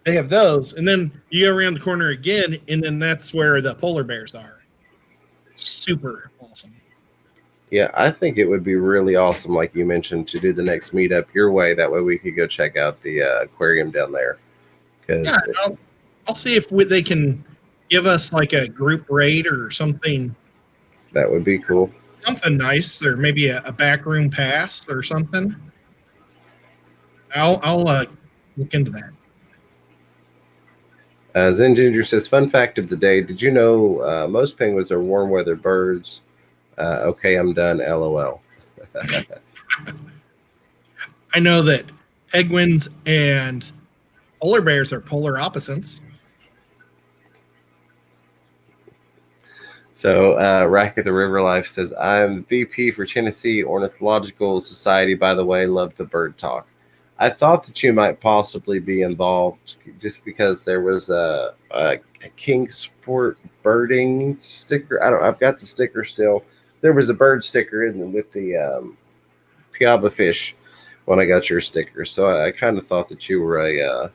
Speaker 2: They have those. And then you go around the corner again, and then that's where the polar bears are. It's super awesome.
Speaker 1: Yeah, I think it would be really awesome, like you mentioned, to do the next meetup your way. That way we could go check out the aquarium down there.
Speaker 2: Yeah, I'll see if they can give us like a group raid or something.
Speaker 1: That would be cool.
Speaker 2: Something nice, or maybe a back room pass or something. I'll look into that.
Speaker 1: Zen Ginger says, fun fact of the day, did you know most penguins are warm weather birds? Okay, I'm done, LOL.
Speaker 2: I know that penguins and polar bears are polar opposites.
Speaker 1: So Rack of the River Life says, I'm VP for Tennessee Ornithological Society, by the way, love the bird talk. I thought that you might possibly be involved just because there was a Kingsport birding sticker. I've got the sticker still. There was a bird sticker with the Piaba fish when I got your sticker. So I kind of thought that you were a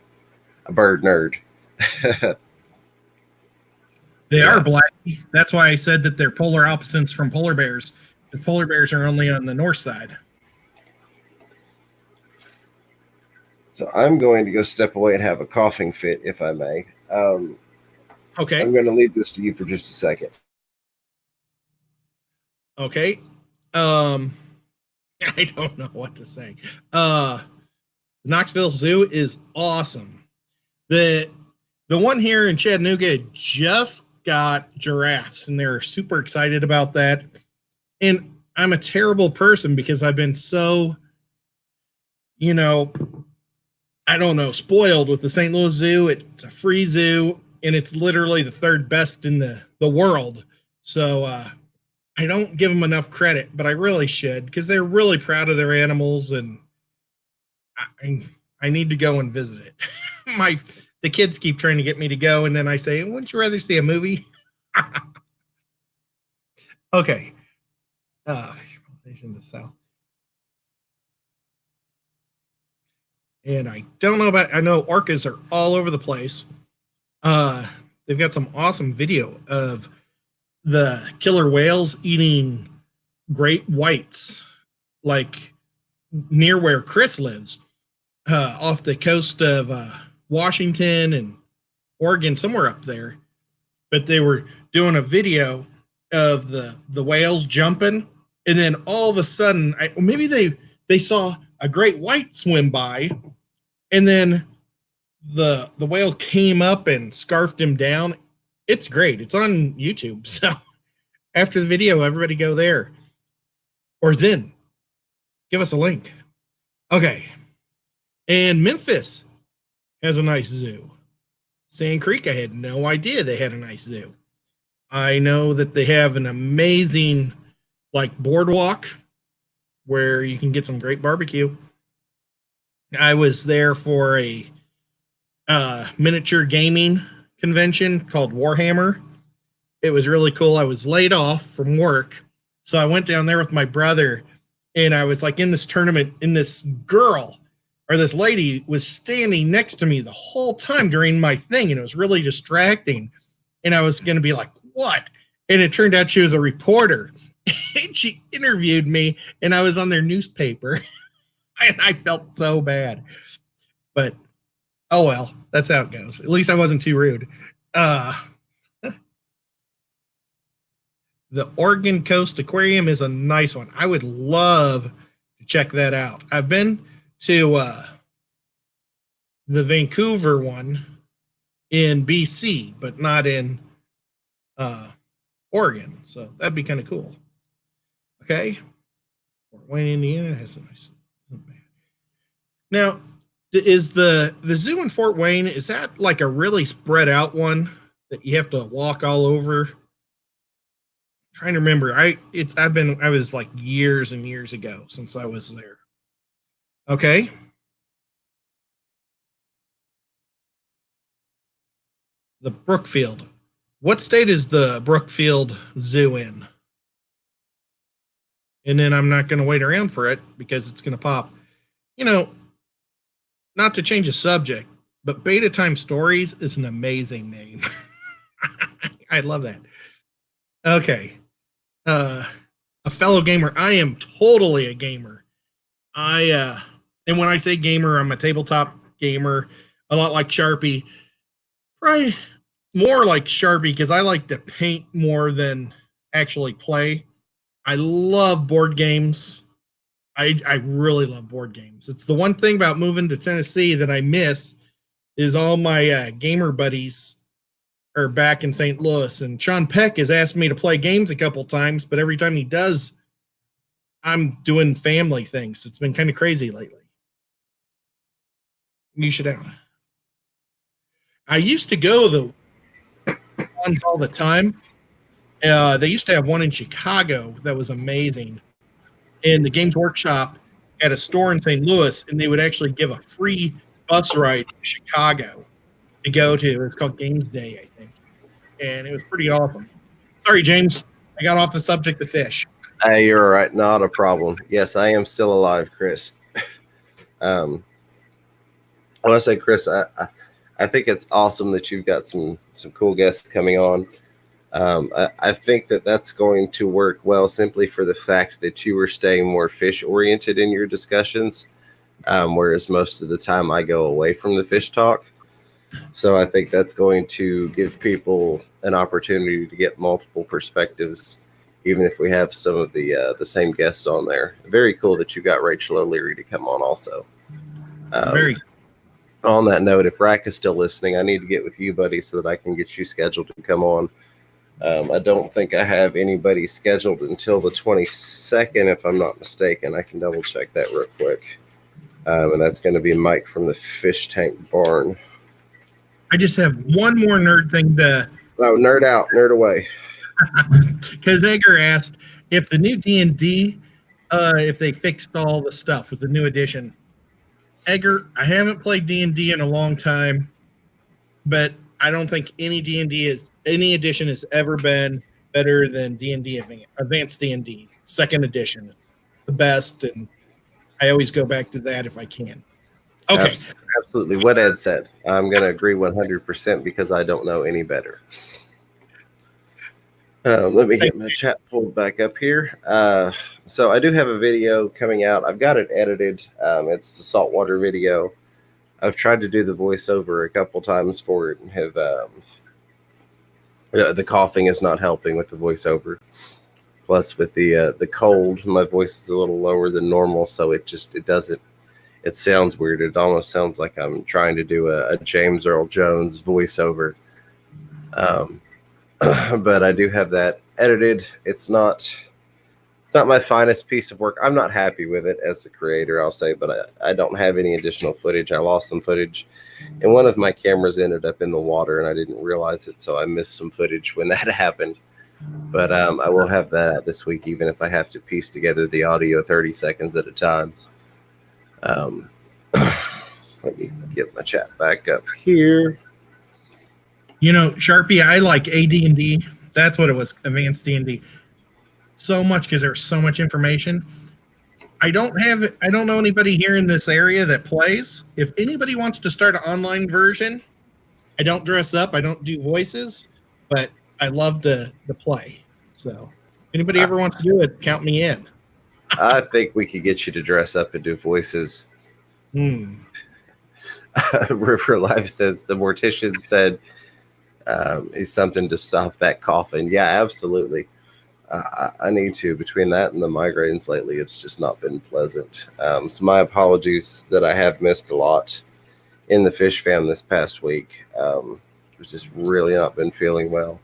Speaker 1: bird nerd.
Speaker 2: They are black. That's why I said that they're polar opposites from polar bears. The polar bears are only on the north side.
Speaker 1: So I'm going to go step away and have a coughing fit, if I may.
Speaker 2: Okay.
Speaker 1: I'm going to leave this to you for just a second.
Speaker 2: Okay. I don't know what to say. Knoxville Zoo is awesome. The one here in Chattanooga just got giraffes, and they're super excited about that. And I'm a terrible person because I've been so, I don't know, spoiled with the St. Louis Zoo. It's a free zoo, and it's literally the third best in the world. So I don't give them enough credit, but I really should because they're really proud of their animals, and I need to go and visit it. The kids keep trying to get me to go, and then I say, "Wouldn't you rather see a movie?" Okay. Fish population in the south, and I don't know about. I know orcas are all over the place. They've got some awesome video of the killer whales eating great whites, like near where Chris lives, off the coast of Washington and Oregon, somewhere up there. But they were doing a video of the whales jumping, and then all of a sudden, maybe they saw a great white swim by, and then the whale came up and scarfed him down. It's great. It's on YouTube. So after the video, everybody go there. Or Zen. Give us a link. Okay. And Memphis has a nice zoo. Sand Creek, I had no idea they had a nice zoo. I know that they have an amazing boardwalk where you can get some great barbecue. I was there for a miniature gaming convention called Warhammer. It was really cool. I was laid off from work, so I went down there with my brother, and I was in this tournament, and this lady was standing next to me the whole time during my thing, and it was really distracting. And I was going to be like, what? And it turned out she was a reporter. And she interviewed me, and I was on their newspaper. And I felt so bad. But, oh well, that's how it goes. At least I wasn't too rude. The Oregon Coast Aquarium is a nice one. I would love to check that out. I've been to the Vancouver one in BC, but not in Oregon. So that'd be kind of cool. Okay. Fort Wayne, Indiana has a nice. Now, is the zoo in Fort Wayne, is that a really spread out one that you have to walk all over? I'm trying to remember. I was years and years ago since I was there. Okay. The Brookfield. What state is the Brookfield Zoo in? And then I'm not going to wait around for it because it's going to pop. Not to change the subject, but Beta Time Stories is an amazing name. I love that. Okay. A fellow gamer. I am totally a gamer. And when I say gamer, I'm a tabletop gamer, a lot like Sharpie. Probably more like Sharpie because I like to paint more than actually play. I love board games. I really love board games. It's the one thing about moving to Tennessee that I miss is all my gamer buddies are back in St. Louis. And Sean Peck has asked me to play games a couple times, but every time he does, I'm doing family things. It's been kind of crazy lately. You should have. I used to go to the ones all the time. They used to have one in Chicago that was amazing. And the Games Workshop had a store in St. Louis, and they would actually give a free bus ride to Chicago to go to. It was called Games Day, I think. And it was pretty awesome. Sorry, James. I got off the subject of fish.
Speaker 1: Hey, you're all right. Not a problem. Yes, I am still alive, Chris. I want to say, Chris, I think it's awesome that you've got some cool guests coming on. I think that's going to work well simply for the fact that you were staying more fish oriented in your discussions, whereas most of the time I go away from the fish talk. So I think that's going to give people an opportunity to get multiple perspectives, even if we have some of the same guests on there. Very cool that you got Rachel O'Leary to come on also.
Speaker 2: Very.
Speaker 1: On that note, if Rack is still listening, I need to get with you, buddy, so that I can get you scheduled to come on. I don't think I have anybody scheduled until the 22nd, if I'm not mistaken. I can double check that real quick. And that's going to be Mike from the Fish Tank Barn.
Speaker 2: I just have one more nerd thing to.
Speaker 1: Oh, nerd out, nerd away.
Speaker 2: Because Edgar asked if the new D&D, if they fixed all the stuff with the new edition. Edgar, I haven't played D&D in a long time, but I don't think any edition has ever been better than D&D Advanced D&D. Second edition is the best, and I always go back to that if I can. Okay.
Speaker 1: Absolutely. What Ed said. I'm going to agree 100% because I don't know any better. Let me get my chat pulled back up here. So I do have a video coming out. I've got it edited. It's the saltwater video. I've tried to do the voiceover a couple times for it and have the coughing is not helping with the voiceover. Plus with the cold, my voice is a little lower than normal, so it doesn't. It sounds weird. It almost sounds like I'm trying to do a James Earl Jones voiceover. But I do have that edited. It's not my finest piece of work. I'm not happy with it as the creator, I'll say, but I don't have any additional footage. I lost some footage, and one of my cameras ended up in the water, and I didn't realize it, so I missed some footage when that happened. But I will have that out this week, even if I have to piece together the audio 30 seconds at a time. Let me get my chat back up here.
Speaker 2: You know, Sharpie, I like AD&D. That's what it was, Advanced D&D. So much because there's so much information. I don't know anybody here in this area that plays. If anybody wants to start an online version, I don't dress up, I don't do voices, but I love to play. So if anybody ever wants to do it, count me in.
Speaker 1: I think we could get you to dress up and do voices. River Life says the mortician said is something to stop that coughing. Yeah, absolutely. I need to. Between that and the migraines lately, it's just not been pleasant. So my apologies that I have missed a lot in the fish fam this past week. I've just really not been feeling well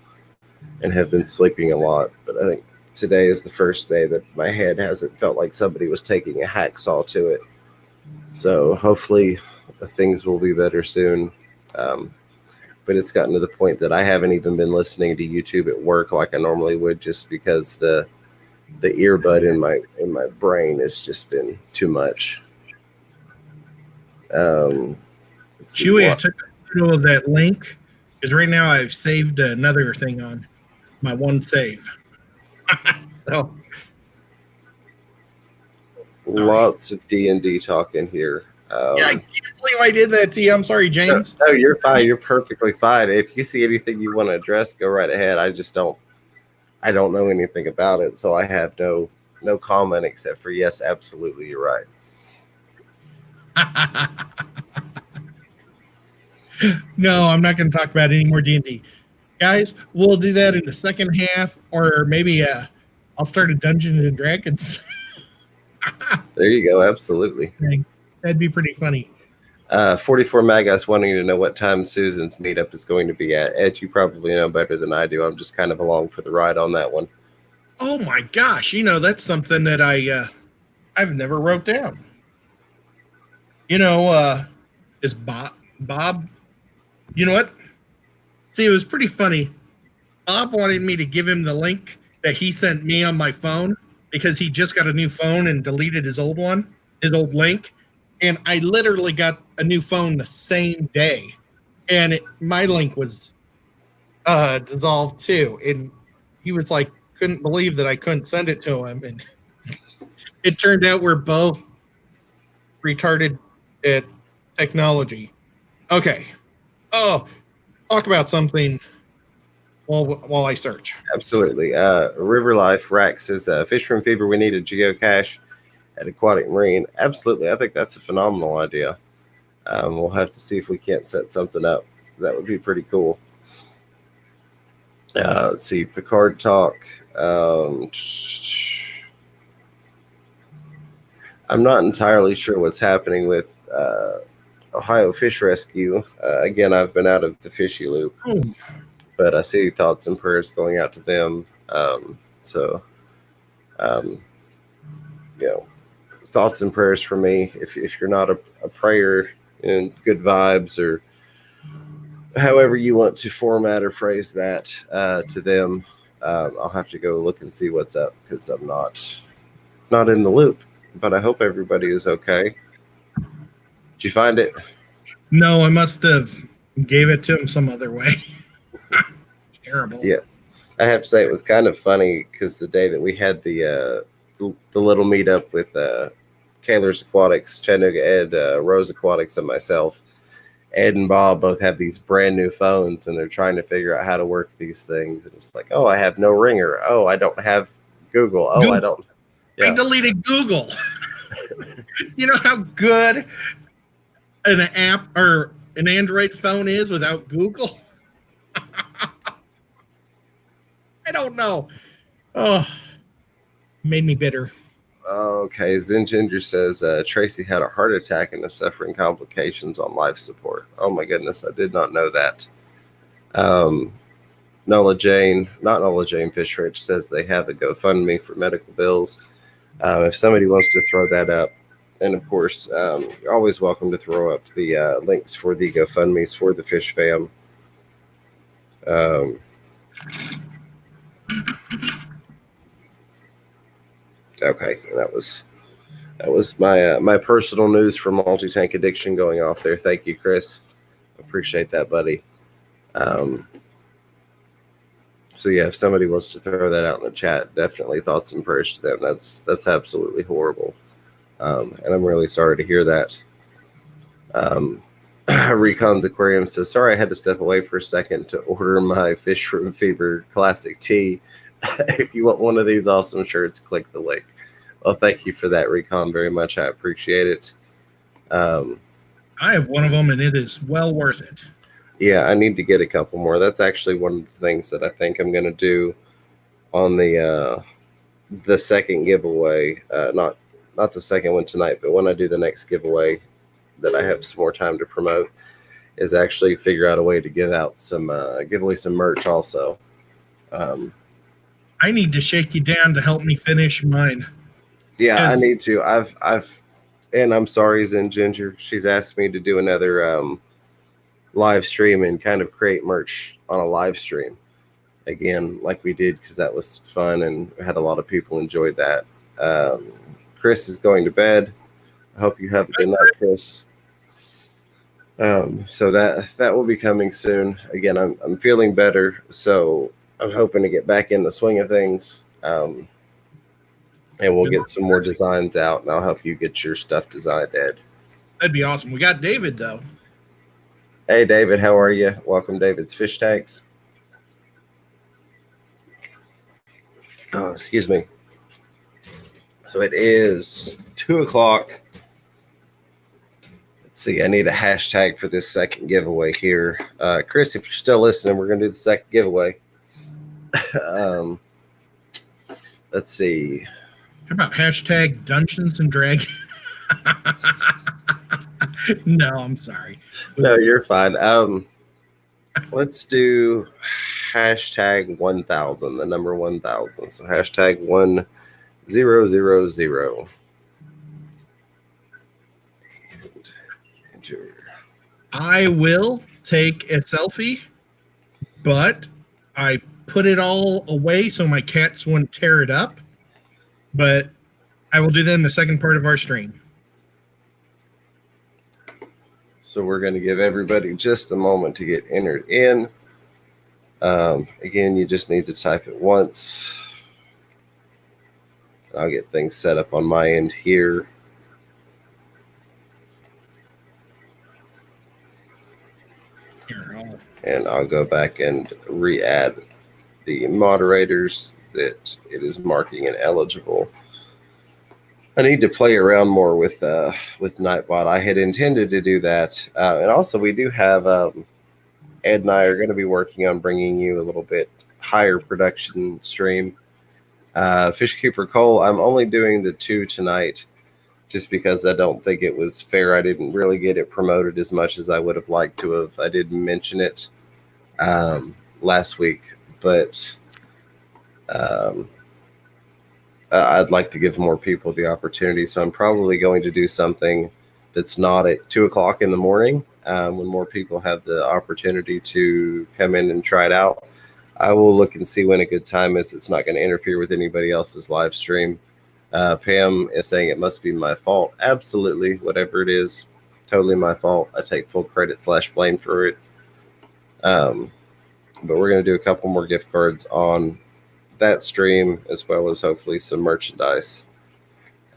Speaker 1: and have been sleeping a lot. But I think today is the first day that my head hasn't felt like somebody was taking a hacksaw to it. So hopefully things will be better soon. But it's gotten to the point that I haven't even been listening to YouTube at work like I normally would, just because the earbud in my brain has just been too much.
Speaker 2: Chewy, I took a photo of that link because right now I've saved another thing on my one save. So
Speaker 1: lots of D&D talk in here.
Speaker 2: Yeah, I can't believe I did that to you. I'm sorry, James.
Speaker 1: No, you're fine. You're perfectly fine. If you see anything you want to address, go right ahead. I don't know anything about it, so I have no comment except for yes, absolutely, you're right.
Speaker 2: No, I'm not going to talk about any more D&D. Guys, we'll do that in the second half, or maybe I'll start a Dungeons and Dragons.
Speaker 1: There you go. Absolutely.
Speaker 2: That'd be pretty funny.
Speaker 1: 44 Magas wanting to know what time Susan's meetup is going to be at. Ed, you probably know better than I do. I'm just kind of along for the ride on that one.
Speaker 2: Oh my gosh, that's something that I've never wrote down. Is Bob? You know what? See, it was pretty funny. Bob wanted me to give him the link that he sent me on my phone because he just got a new phone and deleted his old link. And I literally got a new phone the same day. And my link was dissolved too. And he was like, couldn't believe that I couldn't send it to him. And it turned out we're both retarded at technology. Okay. Oh, talk about something while I search.
Speaker 1: Absolutely. River Life Rack says, Fish from Fever, we need a geocache at Aquatic Marine. Absolutely. I think that's a phenomenal idea. We'll have to see if we can't set something up. That would be pretty cool. Let's see, Picard Talk. I'm not entirely sure what's happening with Ohio Fish Rescue. Again, I've been out of the fishy loop, but I see thoughts and prayers going out to them. You know, thoughts and prayers for me. If you're not a prayer and good vibes, or however you want to format or phrase that to them, I'll have to go look and see what's up, because I'm not in the loop. But I hope everybody is okay. Did you find it?
Speaker 2: No, I must have gave it to him some other way. Terrible.
Speaker 1: Yeah, I have to say it was kind of funny, because the day that we had the little meetup with Kaler's Aquatics, Chattanooga Ed, Rose Aquatics, and myself, Ed and Bob both have these brand new phones, and they're trying to figure out how to work these things. And it's like, oh, I have no ringer. Oh, I don't have Google. Oh, I don't.
Speaker 2: Yeah. I deleted Google. You know how good an app or an Android phone is without Google? I don't know. Oh, made me bitter.
Speaker 1: Okay, Zen Ginger says Tracy had a heart attack and is suffering complications on life support. Oh my goodness, I did not know that. Not Nola Jane Fish Rich says they have a GoFundMe for medical bills. If somebody wants to throw that up, and of course, you're always welcome to throw up the links for the GoFundMes for the Fish Fam. Okay, that was my personal news for multi-tank addiction going off there. Thank you, Chris. Appreciate that, buddy. So yeah, if somebody wants to throw that out in the chat, definitely thoughts and prayers to them. That's absolutely horrible, and I'm really sorry to hear that. Recon's Aquarium says, sorry, I had to step away for a second to order my Fish Room Fever Classic Tee. If you want one of these awesome shirts, click the link. Well, thank you for that, Recon, very much. I appreciate it.
Speaker 2: I have one of them, and it is well worth it.
Speaker 1: Yeah, I need to get a couple more. That's actually one of the things that I think I'm going to do on the second giveaway. Not the second one tonight, but when I do the next giveaway that I have some more time to promote, is actually figure out a way to give away some merch also.
Speaker 2: I need to shake you down to help me finish mine.
Speaker 1: Yeah, I need to. And I'm sorry, Zen Ginger. She's asked me to do another live stream and kind of create merch on a live stream again, like we did, because that was fun and had a lot of people enjoyed that. Chris is going to bed. I hope you have a good night, Chris. So that will be coming soon. Again, I'm feeling better, so I'm hoping to get back in the swing of things. And we'll get some more designs out, and I'll help you get your stuff designed, Ed.
Speaker 2: That'd be awesome. We got David, though.
Speaker 1: Hey, David, how are you? Welcome, David's Fish Tanks. Oh, excuse me. So it is 2 o'clock. Let's see. I need a hashtag for this second giveaway here. Chris, if you're still listening, we're going to do the second giveaway. Let's see.
Speaker 2: How about hashtag Dungeons and Dragons? No, I'm sorry.
Speaker 1: No, you're fine. Let's do hashtag 1000, the number 1000. So hashtag 1000.
Speaker 2: I will take a selfie, but I put it all away so my cats wouldn't tear it up. But I will do that in the second part of our stream.
Speaker 1: So we're going to give everybody just a moment to get entered in. Again, you just need to type it once. I'll get things set up on my end here. And I'll go back and re-add the moderators that it is marking ineligible. I need to play around more with Nightbot. I had intended to do that. And also we do have Ed and I are going to be working on bringing you a little bit higher production stream. Fish Keeper Cole, I'm only doing the 2 tonight just because I don't think it was fair. I didn't really get it promoted as much as I would have liked to have. I did mention it last week, but I'd like to give more people the opportunity. So I'm probably going to do something that's not at 2 o'clock in the morning when more people have the opportunity to come in and try it out. I will look and see when a good time is. It's not going to interfere with anybody else's live stream. Pam is saying it must be my fault. Absolutely. Whatever it is, totally my fault. I take full credit / blame for it. But we're going to do a couple more gift cards on that stream, as well as hopefully some merchandise.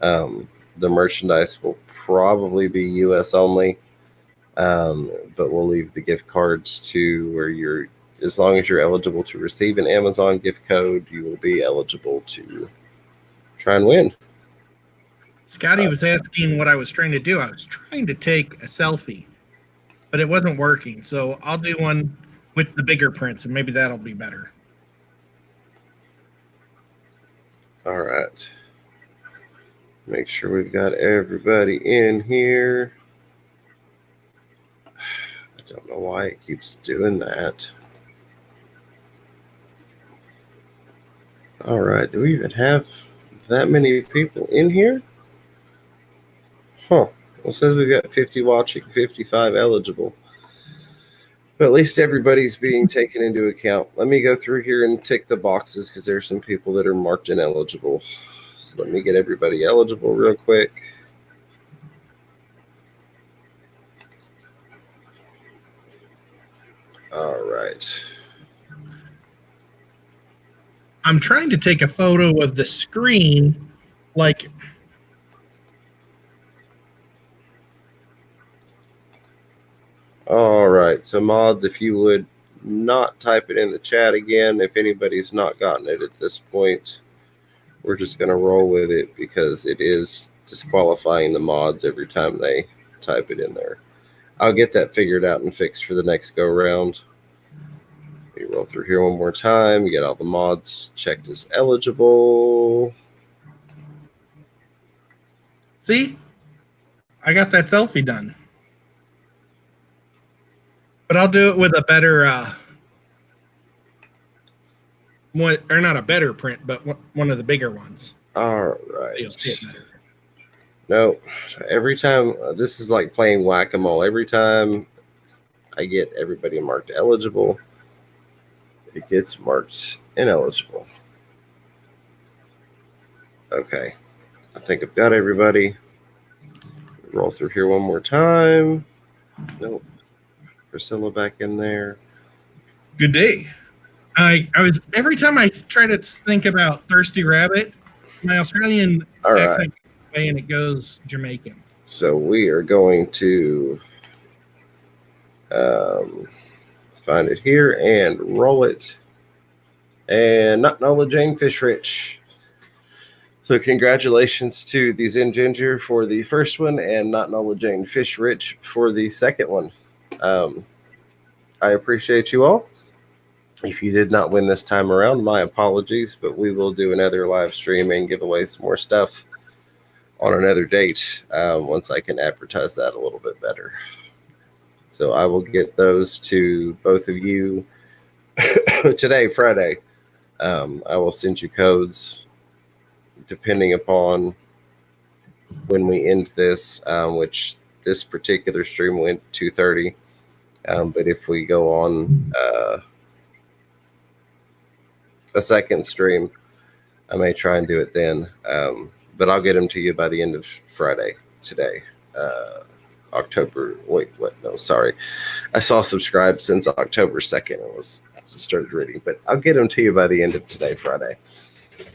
Speaker 1: The merchandise will probably be US only, but we'll leave the gift cards to where you're, as long as you're eligible to receive an Amazon gift code, you will be eligible to try and win.
Speaker 2: Scotty was asking what I was trying to do. I was trying to take a selfie, but it wasn't working. So I'll do one with the bigger prints, and maybe that'll be better.
Speaker 1: All right. Make sure we've got everybody in here. I don't know why it keeps doing that. All right. Do we even have that many people in here? Huh. Well, it says we've got 50 watching, 55 eligible. But at least everybody's being taken into account. Let me go through here and tick the boxes because there's some people that are marked ineligible. So let me get everybody eligible real quick. All right.
Speaker 2: I'm trying to take a photo of the screen, like.
Speaker 1: All right. So mods, if you would not type it in the chat again, if anybody's not gotten it at this point, we're just going to roll with it because it is disqualifying the mods every time they type it in there. I'll get that figured out and fixed for the next go round. We roll through here one more time. You get all the mods checked as eligible.
Speaker 2: See? I got that selfie done. But I'll do it with a better one, or not a better print, but one of the bigger ones.
Speaker 1: All right.
Speaker 2: You'll see it better.
Speaker 1: No, every time, this is like playing whack-a-mole. Every time I get everybody marked eligible, it gets marked ineligible. Okay. I think I've got everybody. Roll through here one more time. Nope. Priscilla back in there.
Speaker 2: Good day. I was every time I try to think about Thirsty Rabbit, my Australian accent and it goes Jamaican.
Speaker 1: So we are going to find it here and roll it. And not Nola Jane Fishrich. So congratulations to the Zen Ginger for the first one and not Nola Jane Fishrich for the second one. I appreciate you all. If you did not win this time around, my apologies, but we will do another live stream and give away some more stuff on another date once I can advertise that a little bit better. So I will get those to both of you today, Friday. I will send you codes depending upon when we end this, which this particular stream went 2:30. But if we go on a second stream, I may try and do it then. But I'll get them to you by the end of Friday today. October, wait, what? No, sorry. I saw subscribe since October 2nd. I started reading, but I'll get them to you by the end of today, Friday.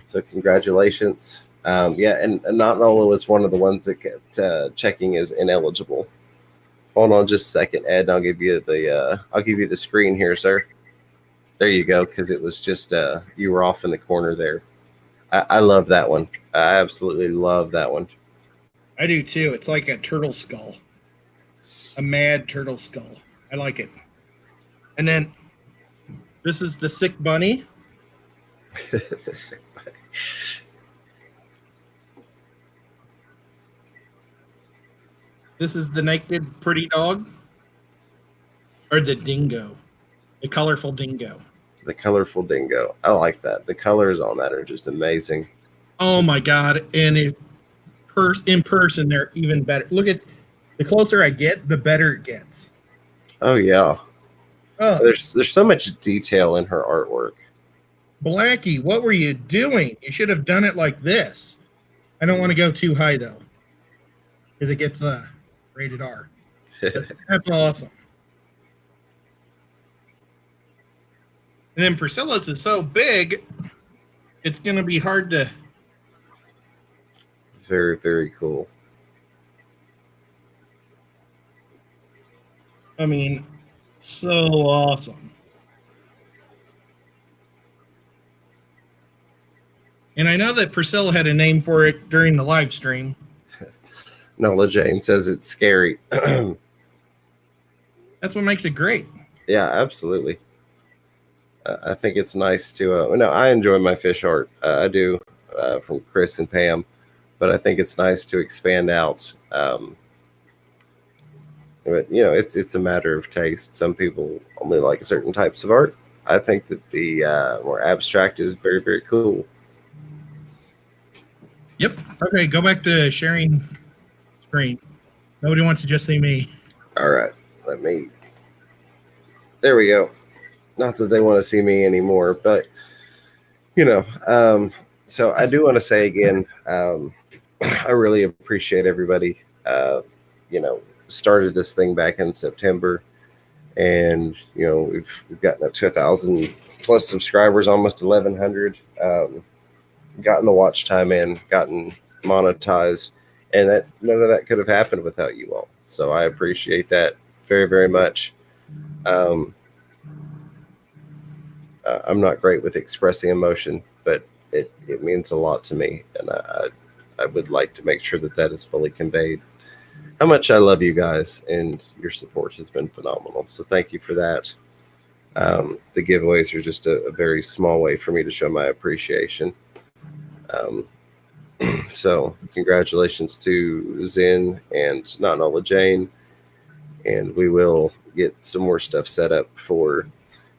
Speaker 1: So congratulations. Yeah, and not Nola was one of the ones that kept checking as ineligible. Hold on just a second, Ed. I'll give you the screen here, sir. There you go, because it was just you were off in the corner there. I love that one. I absolutely love that one.
Speaker 2: I do too. It's like a turtle skull. A mad turtle skull. I like it. And then this is the sick bunny. This is the naked pretty dog. Or the dingo. The colorful dingo.
Speaker 1: The colorful dingo. I like that. The colors on that are just amazing.
Speaker 2: Oh my God. And in person, they're even better. Look at the closer I get, the better it gets.
Speaker 1: Oh yeah.
Speaker 2: Oh,
Speaker 1: There's so much detail in her artwork.
Speaker 2: Blackie, what were you doing? You should have done it like this. I don't want to go too high though, because it gets rated R. That's awesome. And then Priscilla's is so big, it's going to be hard to.
Speaker 1: Very, very cool.
Speaker 2: I mean, so awesome. And I know that Priscilla had a name for it during the live stream.
Speaker 1: Nola Jane says it's scary.
Speaker 2: That's what makes it great.
Speaker 1: Yeah, absolutely. I think it's nice to. No, I enjoy my fish art. I do, from Chris and Pam, but I think it's nice to expand out. But it's a matter of taste. Some people only like certain types of art. I think that the more abstract is very, very cool.
Speaker 2: Yep. Okay, go back to sharing screen. Nobody wants to just see me.
Speaker 1: All right, there we go. Not that they want to see me anymore, but so I do want to say again, I really appreciate everybody. Started this thing back in September, and we've gotten up to 1,000 plus subscribers, almost 1,100. Gotten the watch time in, gotten monetized, and that none of that could have happened without you all. So I appreciate that very, very much. I'm not great with expressing emotion, but it means a lot to me, and I would like to make sure that is fully conveyed. How much I love you guys, and your support has been phenomenal. So thank you for that. The giveaways are just a very small way for me to show my appreciation. So congratulations to Zen and Not Nola Jane, and we will get some more stuff set up for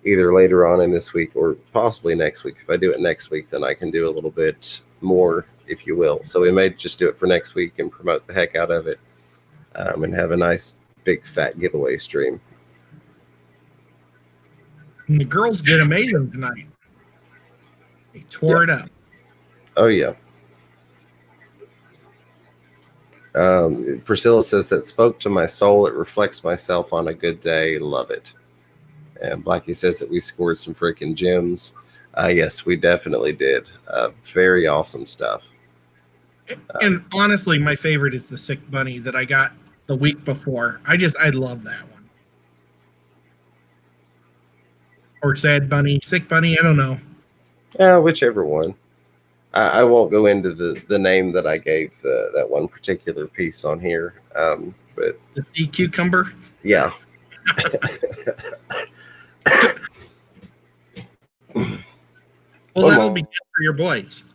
Speaker 1: either later on in this week or possibly next week. If I do it next week, then I can do a little bit more, if you will. So we may just do it for next week and promote the heck out of it, and have a nice big fat giveaway stream.
Speaker 2: And the girls did amazing tonight. They tore it up.
Speaker 1: Oh, yeah. Priscilla says that spoke to my soul. It reflects myself on a good day. Love it. And Blackie says that we scored some freaking gems. Yes, we definitely did. Very awesome stuff.
Speaker 2: And honestly, my favorite is the sick bunny that I got the week before. I love that one. Or sad bunny, sick bunny, I don't know.
Speaker 1: Yeah, whichever one. I won't go into the name that I gave that one particular piece on here, but
Speaker 2: the sea cucumber.
Speaker 1: Yeah.
Speaker 2: Well, that'll be good for your boys.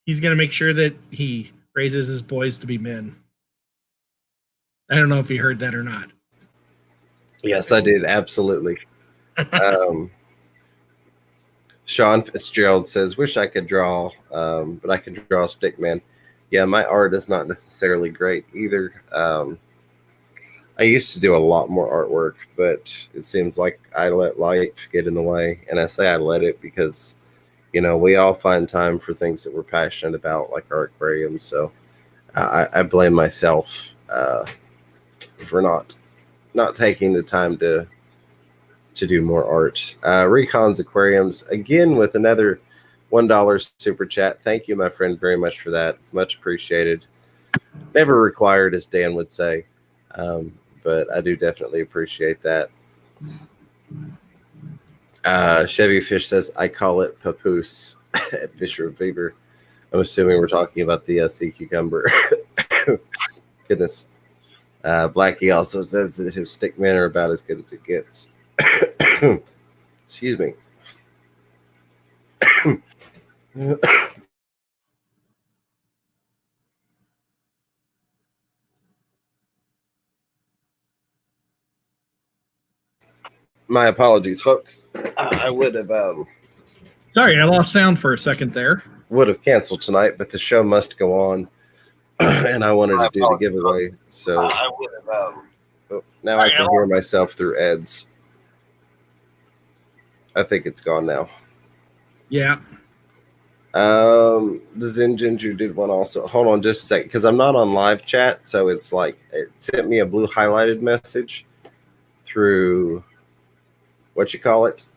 Speaker 2: He's going to make sure that he raises his boys to be men. I don't know if you heard that or not.
Speaker 1: Yes, I did. Absolutely. Sean Fitzgerald says, wish I could draw, but I can draw Stickman. Yeah, my art is not necessarily great either. I used to do a lot more artwork, but it seems like I let life get in the way. And I say I let it because, we all find time for things that we're passionate about, like our aquarium. So I blame myself for not taking the time to do more art. Recon's Aquariums, again, with another $1 super chat. Thank you, my friend, very much for that. It's much appreciated. Never required, as Dan would say. But I do definitely appreciate that. Chevy Fish says, I call it papoose at Fisher Fever. I'm assuming we're talking about the sea cucumber. Goodness. Blackie also says that his stick men are about as good as it gets. Excuse me. My apologies, folks. I would have
Speaker 2: Sorry, I lost sound for a second there.
Speaker 1: canceled tonight, but the show must go on, and I wanted to do the giveaway. So I would have. Now I can hear myself through Ed's. I think it's gone now.
Speaker 2: Yeah.
Speaker 1: The Zen Ginger did one also. Hold on just a second, because I'm not on live chat, so it's like it sent me a blue highlighted message through what you call it.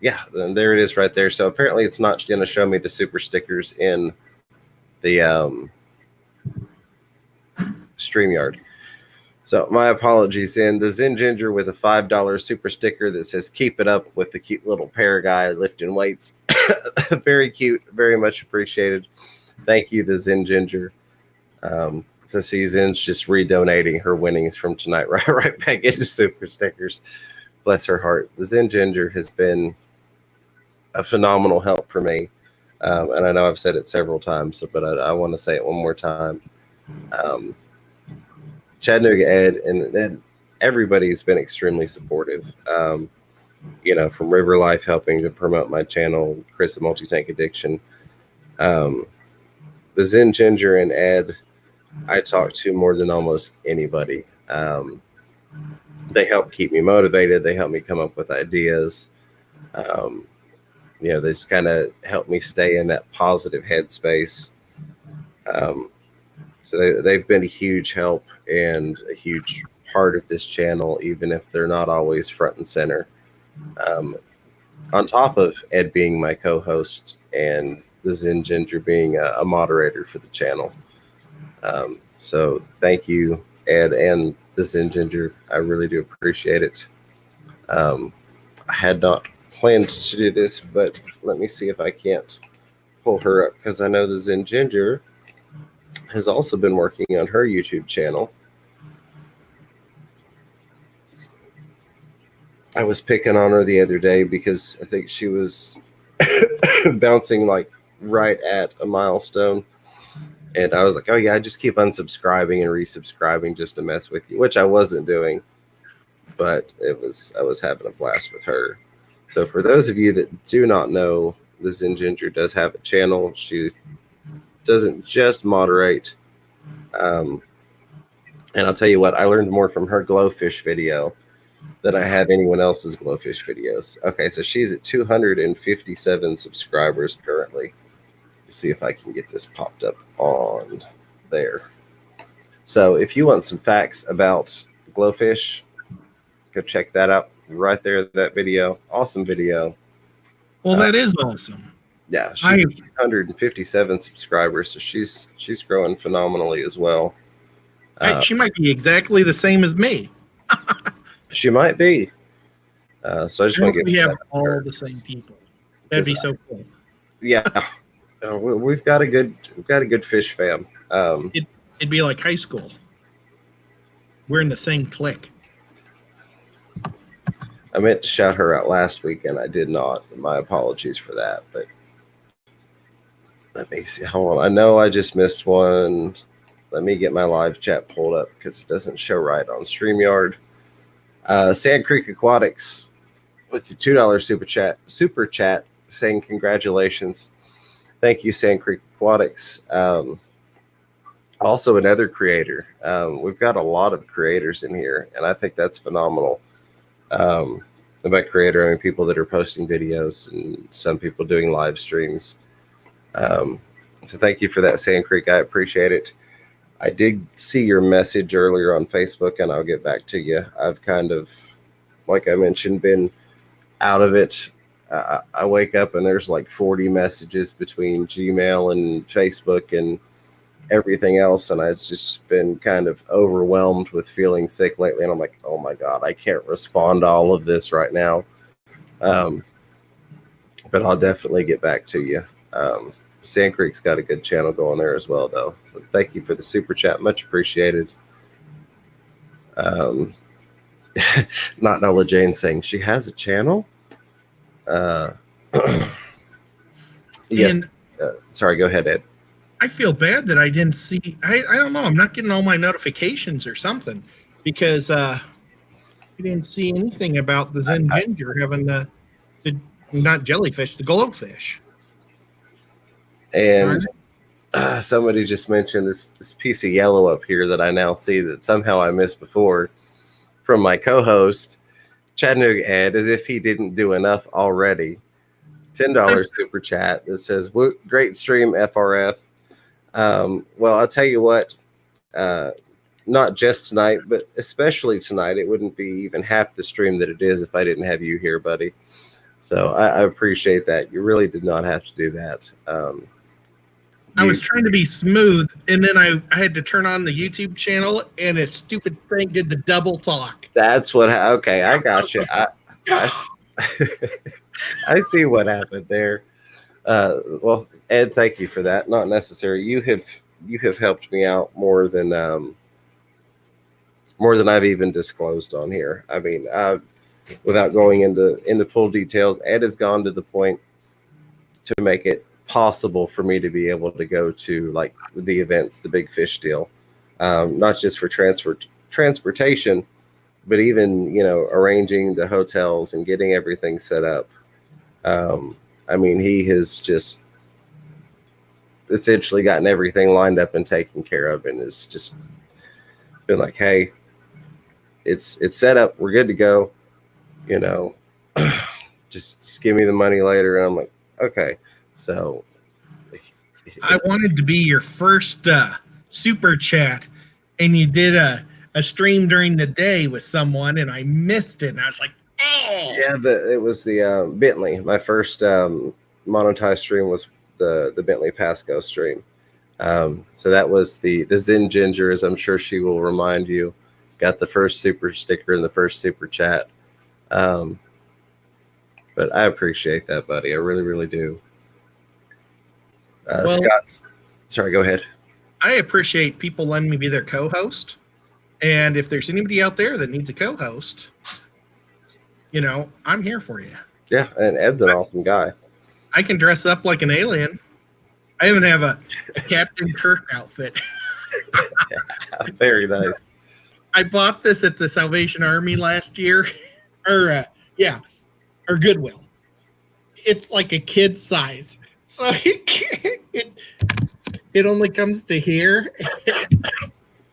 Speaker 1: Yeah, then there it is right there. So apparently it's not going to show me the super stickers in the StreamYard. So my apologies. And the Zen Ginger with a $5 super sticker that says "Keep it up" with the cute little pear guy lifting weights. Very cute, very much appreciated. Thank you, the Zen Ginger. So see, Zen's just redonating her winnings from tonight right back into super stickers. Bless her heart. The Zen Ginger has been a phenomenal help for me. And I know I've said it several times, but I want to say it one more time. Chattanooga Ed and everybody's been extremely supportive. From River Life helping to promote my channel, Chris the Multi-Tank Addiction. The Zen Ginger and Ed, I talk to more than almost anybody. They help keep me motivated. They help me come up with ideas. They just kind of help me stay in that positive headspace. So they've been a huge help and a huge part of this channel, even if they're not always front and center. On top of Ed being my co-host and the Zen Ginger being a moderator for the channel. So thank you, Ed and the Zen Ginger. I really do appreciate it. I had not planned to do this, but let me see if I can't pull her up, because I know the Zen Ginger has also been working on her YouTube channel. I was picking on her the other day because I think she was bouncing like right at a milestone. And I was like, oh yeah, I just keep unsubscribing and resubscribing just to mess with you, which I wasn't doing. But I was having a blast with her. So for those of you that do not know, the Zen Ginger does have a channel. She doesn't just moderate. And I'll tell you what, I learned more from her glowfish video than I have anyone else's glowfish videos. Okay, so she's at 257 subscribers currently. Let's see if I can get this popped up on there. So if you want some facts about glowfish, go check that out right there, that video. Awesome video.
Speaker 2: Well, that is awesome.
Speaker 1: Yeah, she's at 257 subscribers, so she's growing phenomenally as well.
Speaker 2: She might be exactly the same as me.
Speaker 1: She might be. So I just want to
Speaker 2: give have all the same people. That'd be so cool.
Speaker 1: Yeah, we've got a good fish fam.
Speaker 2: It'd be like high school. We're in the same clique.
Speaker 1: I meant to shout her out last week, and I did not. My apologies for that. But let me see. Hold on. I know I just missed one. Let me get my live chat pulled up because it doesn't show right on StreamYard. Sand Creek Aquatics with the $2 super chat saying congratulations. Thank you, Sand Creek Aquatics. Also another creator. We've got a lot of creators in here, and I think that's phenomenal. By creator, I mean people that are posting videos and some people doing live streams. So thank you for that, Sand Creek. I appreciate it. I did see your message earlier on Facebook, and I'll get back to you. I've kind of, like I mentioned, been out of it. I wake up and there's like 40 messages between Gmail and Facebook and everything else, and I've just been kind of overwhelmed with feeling sick lately, and I'm like, oh my God, I can't respond to all of this right now. But I'll definitely get back to you. Sand Creek's got a good channel going there as well, though. So thank you for the super chat. Much appreciated. Um, not Nola Jane saying she has a channel. Uh, yes.
Speaker 2: And
Speaker 1: Sorry, go ahead, Ed.
Speaker 2: I feel bad that I didn't see. I don't know. I'm not getting all my notifications or something because I didn't see anything about the Zen Ginger having the not jellyfish, the glowfish.
Speaker 1: And somebody just mentioned this piece of yellow up here that I now see that somehow I missed before from my co-host Chattanooga Ed, as if he didn't do enough already. $10 super chat that says, "Great stream, FRF." Well, I'll tell you what. Not just tonight, but especially tonight, it wouldn't be even half the stream that it is if I didn't have you here, buddy. So I appreciate that. You really did not have to do that.
Speaker 2: I was trying to be smooth, and then I had to turn on the YouTube channel, and a stupid thing did the double talk.
Speaker 1: That's what. Okay, I got you. I see what happened there. Well, Ed, thank you for that. Not necessary. You have helped me out more than I've even disclosed on here. I mean, without going into full details, Ed has gone to the point to make it possible for me to be able to go to like the events, the Big Fish deal, not just for transportation, but even arranging the hotels and getting everything set up. I mean, he has just essentially gotten everything lined up and taken care of, and has just been like, "Hey, it's set up. We're good to go. Just give me the money later." And I'm like, "Okay." So
Speaker 2: I wanted to be your first super chat, and you did a stream during the day with someone, and I missed it. And I was like, "Oh,
Speaker 1: yeah." It was the Bentley. My first monetized stream was the Bentley Pasco stream. So that was the Zen Ginger, as I'm sure she will remind you. Got the first super sticker and the first super chat. But I appreciate that, buddy. I really, really do.
Speaker 2: Well,
Speaker 1: Scott's. Sorry, go ahead.
Speaker 2: I appreciate people letting me be their co-host. And if there's anybody out there that needs a co-host, I'm here for you.
Speaker 1: Yeah, and Ed's an awesome guy.
Speaker 2: I can dress up like an alien. I even have a Captain Kirk outfit.
Speaker 1: Yeah, very nice.
Speaker 2: I bought this at the Salvation Army last year, or Goodwill. It's like a kid's size, so it only comes to here,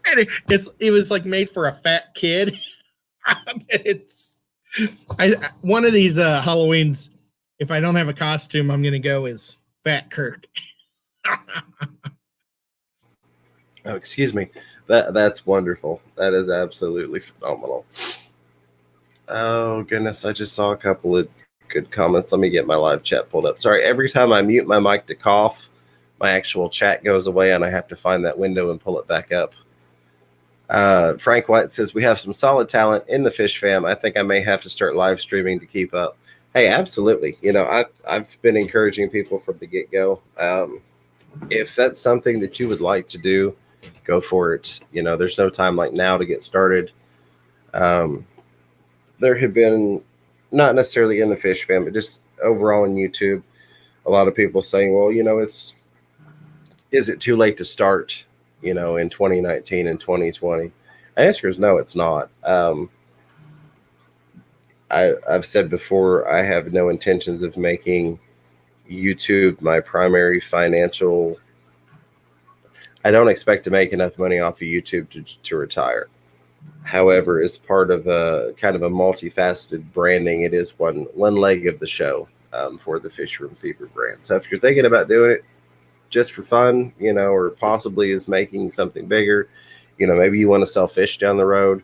Speaker 2: and it was like made for a fat kid. One of these Halloweens, if I don't have a costume, I'm gonna go as Fat Kirk.
Speaker 1: Oh, excuse me. That's wonderful. That is absolutely phenomenal. Oh goodness, I just saw a couple of good comments. Let me get my live chat pulled up. Sorry, every time I mute my mic to cough, my actual chat goes away and I have to find that window and pull it back up. Frank White says, "We have some solid talent in the Fish Fam. I think I may have to start live streaming to keep up." Hey, absolutely. I've been encouraging people from the get-go. If that's something that you would like to do, go for it. There's no time like now to get started. There have been, not necessarily in the Fish Fam, but just overall in YouTube, a lot of people saying, well, is it too late to start, in 2019 and 2020? The answer is no, it's not. I've said before, I have no intentions of making YouTube my primary financial. I don't expect to make enough money off of YouTube to retire. However, as part of a kind of a multifaceted branding, it is one leg of the show for the Fish Room Fever brand. So if you're thinking about doing it just for fun, or possibly is making something bigger, maybe you want to sell fish down the road,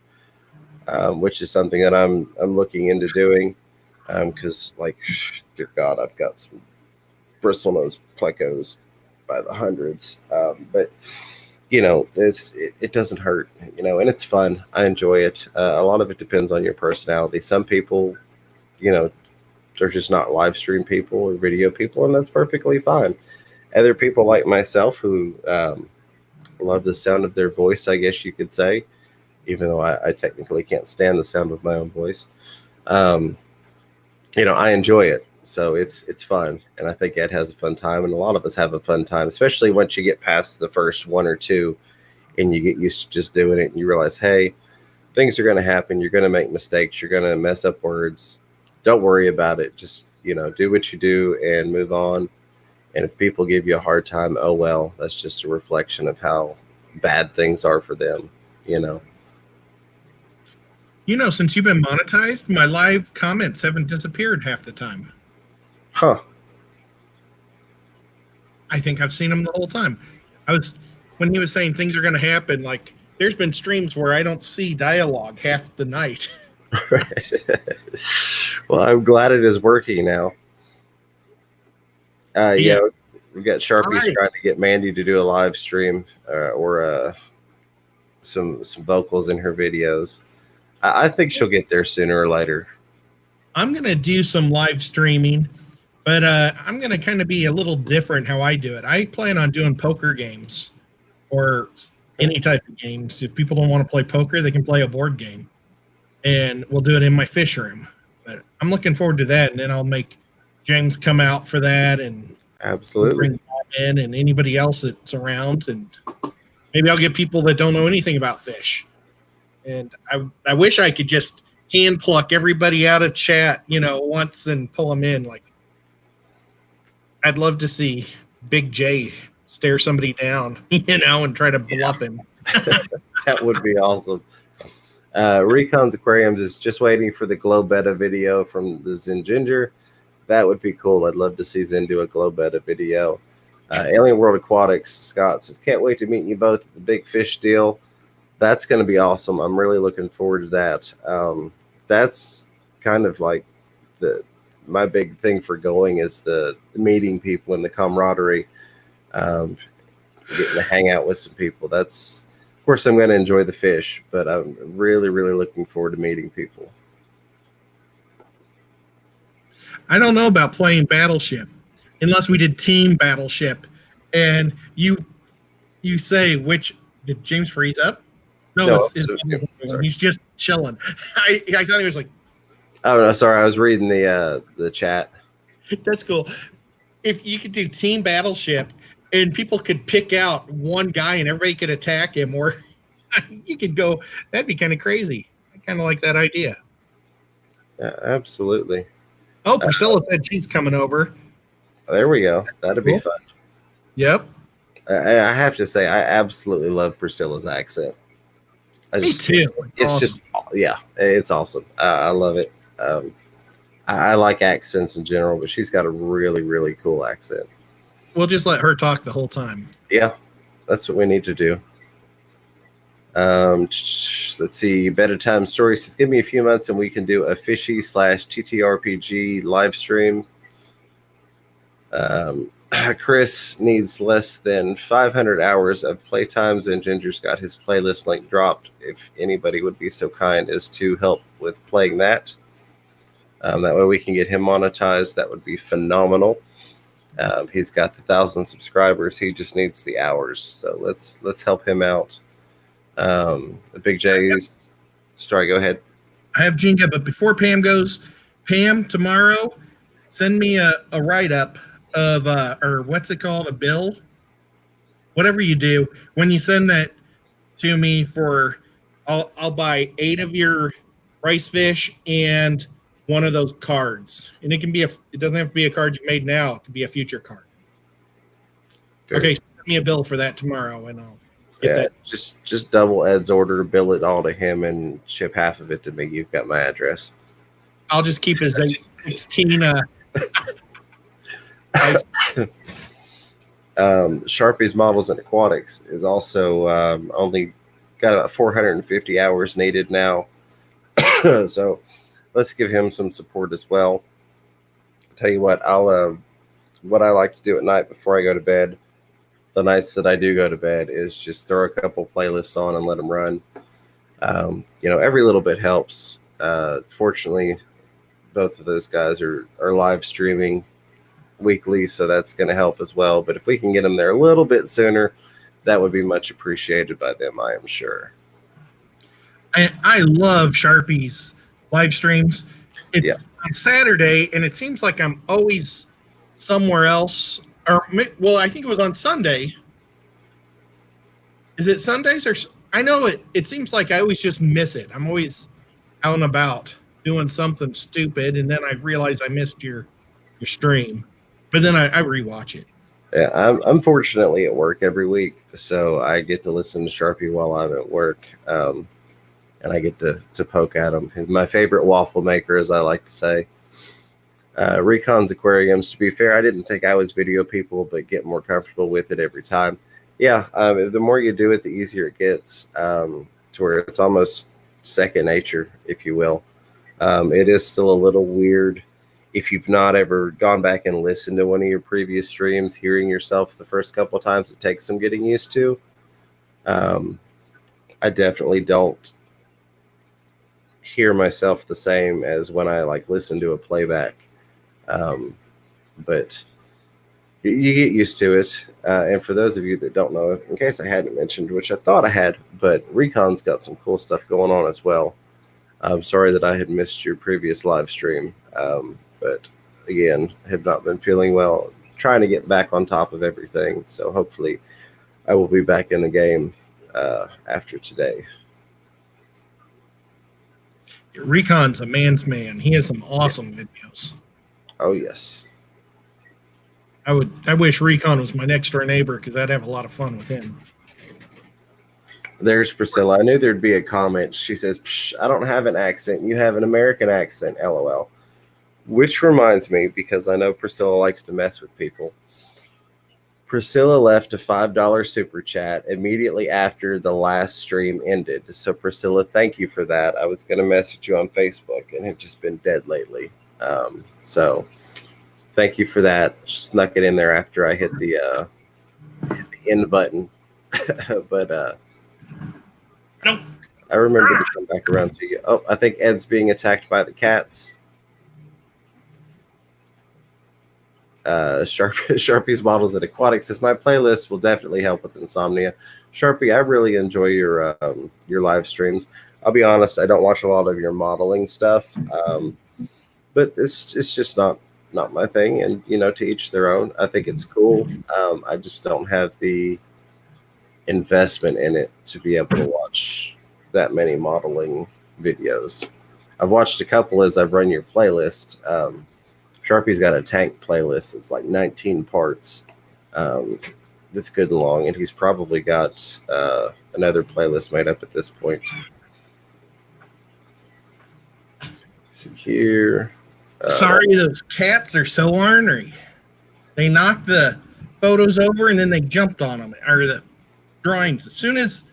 Speaker 1: which is something that I'm looking into doing, because dear God, I've got some bristlenose plecos by the hundreds, but it doesn't hurt, and it's fun. I enjoy it. A lot of it depends on your personality. Some people, they're just not live stream people or video people, and that's perfectly fine. Other people like myself who love the sound of their voice, I guess you could say, even though I technically can't stand the sound of my own voice. Um, I enjoy it. So it's fun, and I think Ed has a fun time, and a lot of us have a fun time, especially once you get past the first one or two, and you get used to just doing it, and you realize, hey, things are going to happen. You're going to make mistakes. You're going to mess up words. Don't worry about it. Just do what you do and move on. And if people give you a hard time, oh well, that's just a reflection of how bad things are for them.
Speaker 2: Since you've been monetized, my live comments haven't disappeared half the time.
Speaker 1: Huh.
Speaker 2: I think I've seen them the whole time. When he was saying things are going to happen, like there's been streams where I don't see dialogue half the night.
Speaker 1: Well, I'm glad it is working now.
Speaker 2: Yeah.
Speaker 1: We've got Sharpies trying to get Mandy to do a live stream or some vocals in her videos. I think she'll get there sooner or later.
Speaker 2: I'm going to do some live streaming, but I'm going to kind of be a little different how I do it. I plan on doing poker games or any type of games. If people don't want to play poker, they can play a board game, and we'll do it in my fish room. But I'm looking forward to that, and then I'll make James come out for that, and
Speaker 1: absolutely
Speaker 2: bring Bob in and anybody else that's around, and maybe I'll get people that don't know anything about fish. And I wish I could just hand pluck everybody out of chat, once and pull them in. Like, I'd love to see Big J stare somebody down, and try to bluff him.
Speaker 1: That would be awesome. Recon's Aquariums is just waiting for the Glow Beta video from the Zen Ginger. That would be cool. I'd love to see Zen do a Glow Beta video. Alien World Aquatics, Scott says, can't wait to meet you both at the Big Fish deal. That's going to be awesome. I'm really looking forward to that. That's kind of like my big thing for going is the meeting people and the camaraderie, getting to hang out with some people. Of course, I'm going to enjoy the fish, but I'm really, really looking forward to meeting people.
Speaker 2: I don't know about playing Battleship unless we did Team Battleship, and you say which did James freeze up? No, he's just chilling. I thought he was like,
Speaker 1: oh no, sorry, I was reading the chat.
Speaker 2: That's cool. If you could do Team Battleship and people could pick out one guy and everybody could attack him, or you could go, that'd be kind of crazy. I kind of like that idea.
Speaker 1: Yeah, absolutely.
Speaker 2: Oh, Priscilla said she's coming over.
Speaker 1: There we go. That'd be fun.
Speaker 2: Yep.
Speaker 1: I have to say, I absolutely love Priscilla's accent.
Speaker 2: Me too.
Speaker 1: It's awesome. Just, yeah, it's awesome. I love it. I like accents in general, but she's got a really, really cool accent.
Speaker 2: We'll just let her talk the whole time.
Speaker 1: Yeah, that's what we need to do. Let's see. Better Time Story says, give me a few months and we can do a fishy/TTRPG live stream. Chris needs less than 500 hours of playtimes, and Ginger's got his playlist link dropped. If anybody would be so kind as to help with playing that, that way we can get him monetized. That would be phenomenal. He's got the 1,000 subscribers. He just needs the hours. So let's help him out. The Big J's. Sorry, go ahead.
Speaker 2: I have Jinga, but before Pam goes, Pam, tomorrow, send me a write-up of or what's it called, a bill, whatever you do. When you send that to me, I'll buy 8 of your rice fish and one of those cards, and it doesn't have to be a card you made now. It could be a future card. Okay, send me a bill for that tomorrow, and I'll get that.
Speaker 1: Just double Ed's order, bill it all to him, and ship half of it to me. You've got my address.
Speaker 2: I'll just keep his 16.
Speaker 1: Sharpies Models and Aquatics is also only got about 450 hours needed now. So let's give him some support as well. Tell you what, what I like to do at night before I go to bed, the nights that I do go to bed, is just throw a couple playlists on and let them run. Every little bit helps. Fortunately, both of those guys are live streaming weekly, so that's going to help as well. But if we can get them there a little bit sooner, that would be much appreciated by them, I am sure.
Speaker 2: I love Sharpie's live streams.
Speaker 1: Yeah.
Speaker 2: It's on Saturday, and it seems like I'm always somewhere else. Or well, I think it was on Sunday. Is it Sundays or? I know it. It seems like I always just miss it. I'm always out and about doing something stupid, and then I realize I missed your stream. But then I rewatch it.
Speaker 1: Yeah, I'm fortunately at work every week, so I get to listen to Sharpie while I'm at work, and I get to poke at him. He's my favorite waffle maker, as I like to say. Recon's Aquariums. To be fair, I didn't think I was video people, but get more comfortable with it every time. Yeah, the more you do it, the easier it gets, to where it's almost second nature, if you will. It is still a little weird if you've not ever gone back and listened to one of your previous streams, hearing yourself the first couple of times. It takes some getting used to. I definitely don't hear myself the same as when I like listen to a playback. But you get used to it. And for those of you that don't know, in case I hadn't mentioned, which I thought I had, but Recon's got some cool stuff going on as well. I'm sorry that I had missed your previous live stream. But again, have not been feeling well, trying to get back on top of everything. So hopefully I will be back in the game after today.
Speaker 2: Recon's a man's man. He has some awesome videos.
Speaker 1: Oh, yes.
Speaker 2: I wish Recon was my next door neighbor because I'd have a lot of fun with him.
Speaker 1: There's Priscilla. I knew there'd be a comment. She says, Psh, I don't have an accent. You have an American accent, LOL. Which reminds me, because I know Priscilla likes to mess with people. Priscilla left a $5 super chat immediately after the last stream ended. So, Priscilla, thank you for that. I was going to message you on Facebook and have just been dead lately. So, thank you for that. Snuck it in there after I hit the end button. But I remember to come back around to you. Oh, I think Ed's being attacked by the cats. Sharpie's Models at Aquatics says my playlist will definitely help with insomnia. Sharpie, I really enjoy your live streams. I'll be honest, I don't watch a lot of your modeling stuff, but it's just not my thing. And to each their own. I think it's cool. I just don't have the investment in it to be able to watch that many modeling videos. I've watched a couple as I've run your playlist. Sharpie's got a tank playlist that's like 19 parts. That's good and long, and he's probably got another playlist made up at this point. See here.
Speaker 2: Sorry, those cats are so ornery. They knocked the photos over and then they jumped on them, or the drawings. As soon as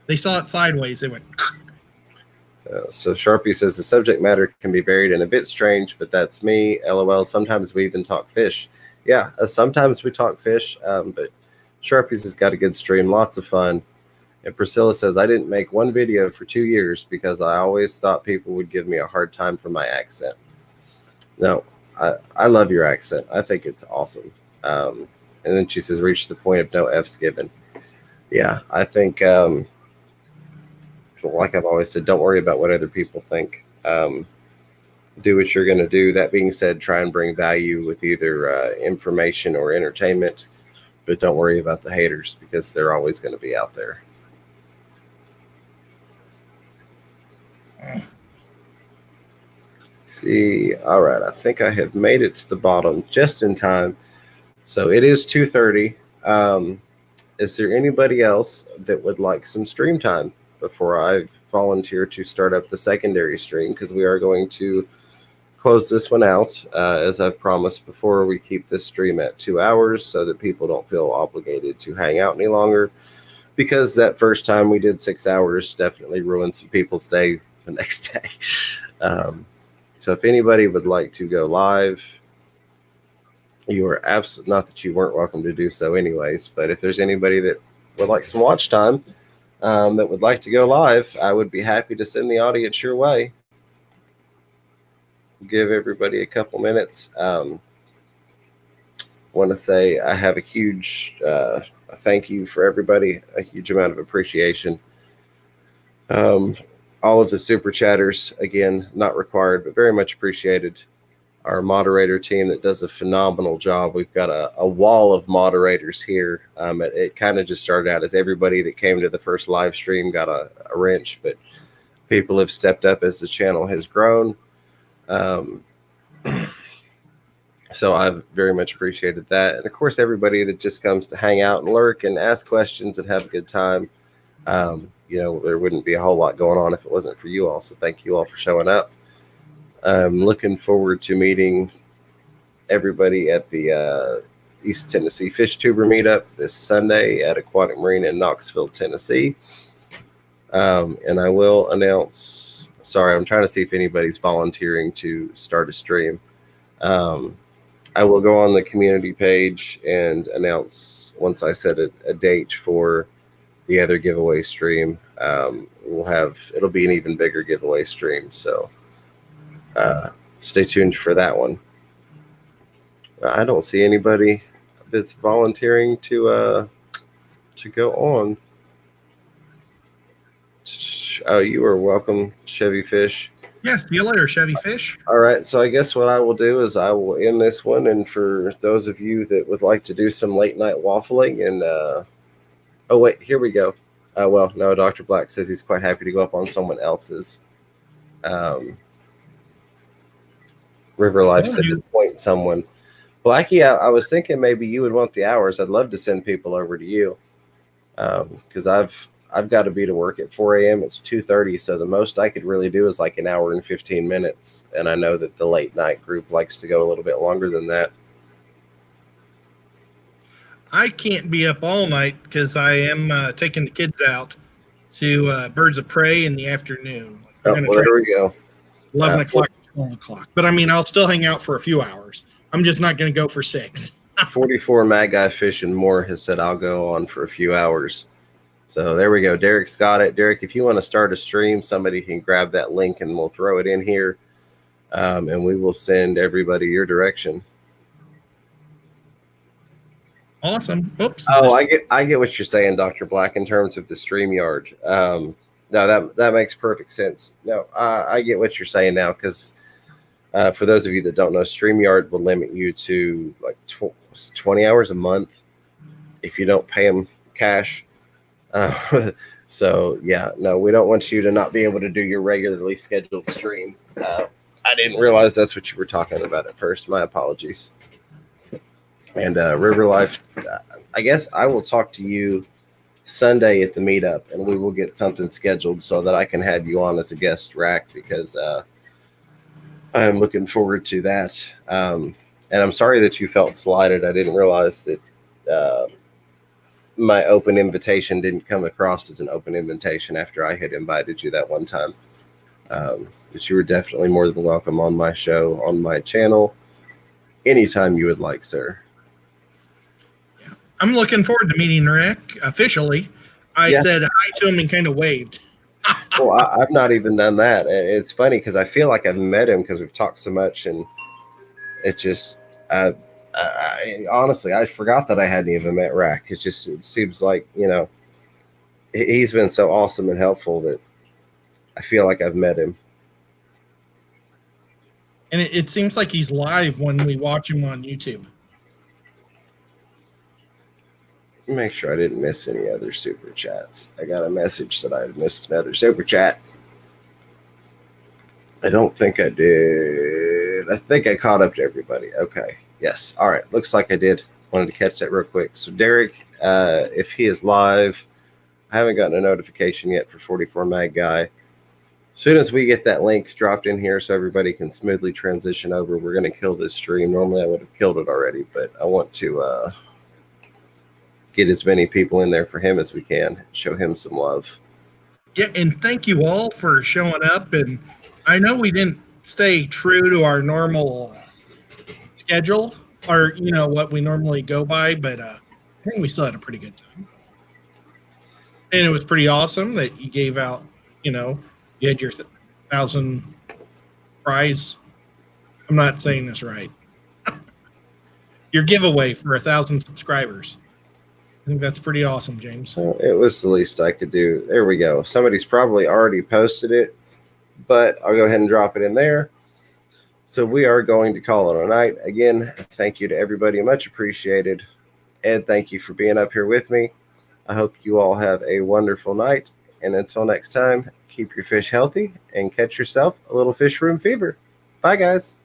Speaker 2: they saw it sideways, they went.
Speaker 1: So Sharpie says the subject matter can be varied and a bit strange, but that's me. LOL. Sometimes we even talk fish. Yeah, sometimes we talk fish, but Sharpie's has got a good stream, lots of fun. And Priscilla says, I didn't make one video for 2 years because I always thought people would give me a hard time for my accent. No, I love your accent. I think it's awesome. And then she says, reach the point of no F's given. Yeah, I think... like I've always said, don't worry about what other people think. Do what you're going to do. That being said, try and bring value with either information or entertainment, but don't worry about the haters because they're always going to be out there. See, all right, I think I have made it to the bottom just in time. So it is 2:30. Is there anybody else that would like some stream time before I volunteer to start up the secondary stream? Because we are going to close this one out, as I've promised before. We keep this stream at 2 hours so that people don't feel obligated to hang out any longer, because that first time we did 6 hours definitely ruined some people's day the next day. So if anybody would like to go live, you are absolutely, not that you weren't welcome to do so anyways, but if there's anybody that would like some watch time, that would like to go live, I would be happy to send the audience your way. Give everybody a couple minutes. Want to say I have a huge thank you for everybody, a huge amount of appreciation All of the super chatters, again, not required, but very much appreciated. Our moderator team that does a phenomenal job. We've got a wall of moderators here. It kind of just started out as everybody that came to the first live stream got a wrench, but people have stepped up as the channel has grown. So I've very much appreciated that. And of course, everybody that just comes to hang out and lurk and ask questions and have a good time. There wouldn't be a whole lot going on if it wasn't for you all. So thank you all for showing up. I'm looking forward to meeting everybody at the East Tennessee Fish Tuber meetup this Sunday at Aquatic Marine in Knoxville, Tennessee. And I will announce, sorry, I'm trying to see if anybody's volunteering to start a stream. I will go on the community page and announce once I set a date for the other giveaway stream. It'll be an even bigger giveaway stream. So stay tuned for that one. I don't see anybody that's volunteering to go on. Oh, you are welcome, Chevy Fish.
Speaker 2: Yeah, see you later, Chevy Fish.
Speaker 1: All right, so I guess what I will do is I will end this one, and for those of you that would like to do some late night waffling, and oh wait, here we go. Well, no, Dr. Black says he's quite happy to go up on someone else's. River Life said to point someone. Blackie, I was thinking maybe you would want the hours. I'd love to send people over to you because I've got to be to work at 4 a.m. It's 2:30, so the most I could really do is like an hour and 15 minutes. And I know that the late night group likes to go a little bit longer than that.
Speaker 2: I can't be up all night because I am taking the kids out to Birds of Prey in the afternoon.
Speaker 1: Oh, well, there we go.
Speaker 2: 11 o'clock, 12 o'clock. But I mean, I'll still hang out for a few hours. I'm just not going to go for 6.
Speaker 1: 44 Mad Guy Fish and More has said I'll go on for a few hours. So there we go. Derek's got it. Derek, if you want to start a stream, somebody can grab that link and we'll throw it in here. And we will send everybody your direction.
Speaker 2: Awesome. Oops.
Speaker 1: Oh, I get what you're saying, Dr. Black, in terms of the StreamYard. No, that makes perfect sense. No, I get what you're saying now because for those of you that don't know, StreamYard will limit you to like 20 hours a month if you don't pay them cash. So yeah, no, we don't want you to not be able to do your regularly scheduled stream. I didn't realize that's what you were talking about at first. My apologies. And River Life, I guess I will talk to you Sunday at the meetup, and we will get something scheduled so that I can have you on as a guest, Rack, because I'm looking forward to that. And I'm sorry that you felt slighted. I didn't realize that my open invitation didn't come across as an open invitation after I had invited you that one time. But you were definitely more than welcome on my show, on my channel, anytime you would like, sir.
Speaker 2: I'm looking forward to meeting Rick officially. I said hi to him and kind of waved.
Speaker 1: Well, I've not even done that. It's funny because I feel like I've met him because we've talked so much, and it just, honestly, I forgot that I hadn't even met Rack. It seems like, he's been so awesome and helpful that I feel like I've met him.
Speaker 2: And it seems like he's live when we watch him on YouTube.
Speaker 1: Make sure I didn't miss any other super chats. I got a message that I had missed another super chat. I don't think I did. I think I caught up to everybody. Okay. Yes. All right. Looks like I did. Wanted to catch that real quick. So Derek, if he is live, I haven't gotten a notification yet for 44 Mag Guy. As soon as we get that link dropped in here so everybody can smoothly transition over, we're going to kill this stream. Normally I would have killed it already, but I want to get as many people in there for him as we can. Show him some love.
Speaker 2: Yeah, and thank you all for showing up. And I know we didn't stay true to our normal schedule or, what we normally go by, but I think we still had a pretty good time. And it was pretty awesome that you gave out, you had your 1,000 prize. I'm not saying this right. Your giveaway for 1,000 subscribers. think that's pretty awesome, James.
Speaker 1: Well, it was the least I could do. There we go. Somebody's probably already posted it, but I'll go ahead and drop it in there. So we are going to call it a night. Again, thank you to everybody. Much appreciated. Ed, thank you for being up here with me. I hope you all have a wonderful night. And until next time, keep your fish healthy and catch yourself a little fish room fever. Bye, guys.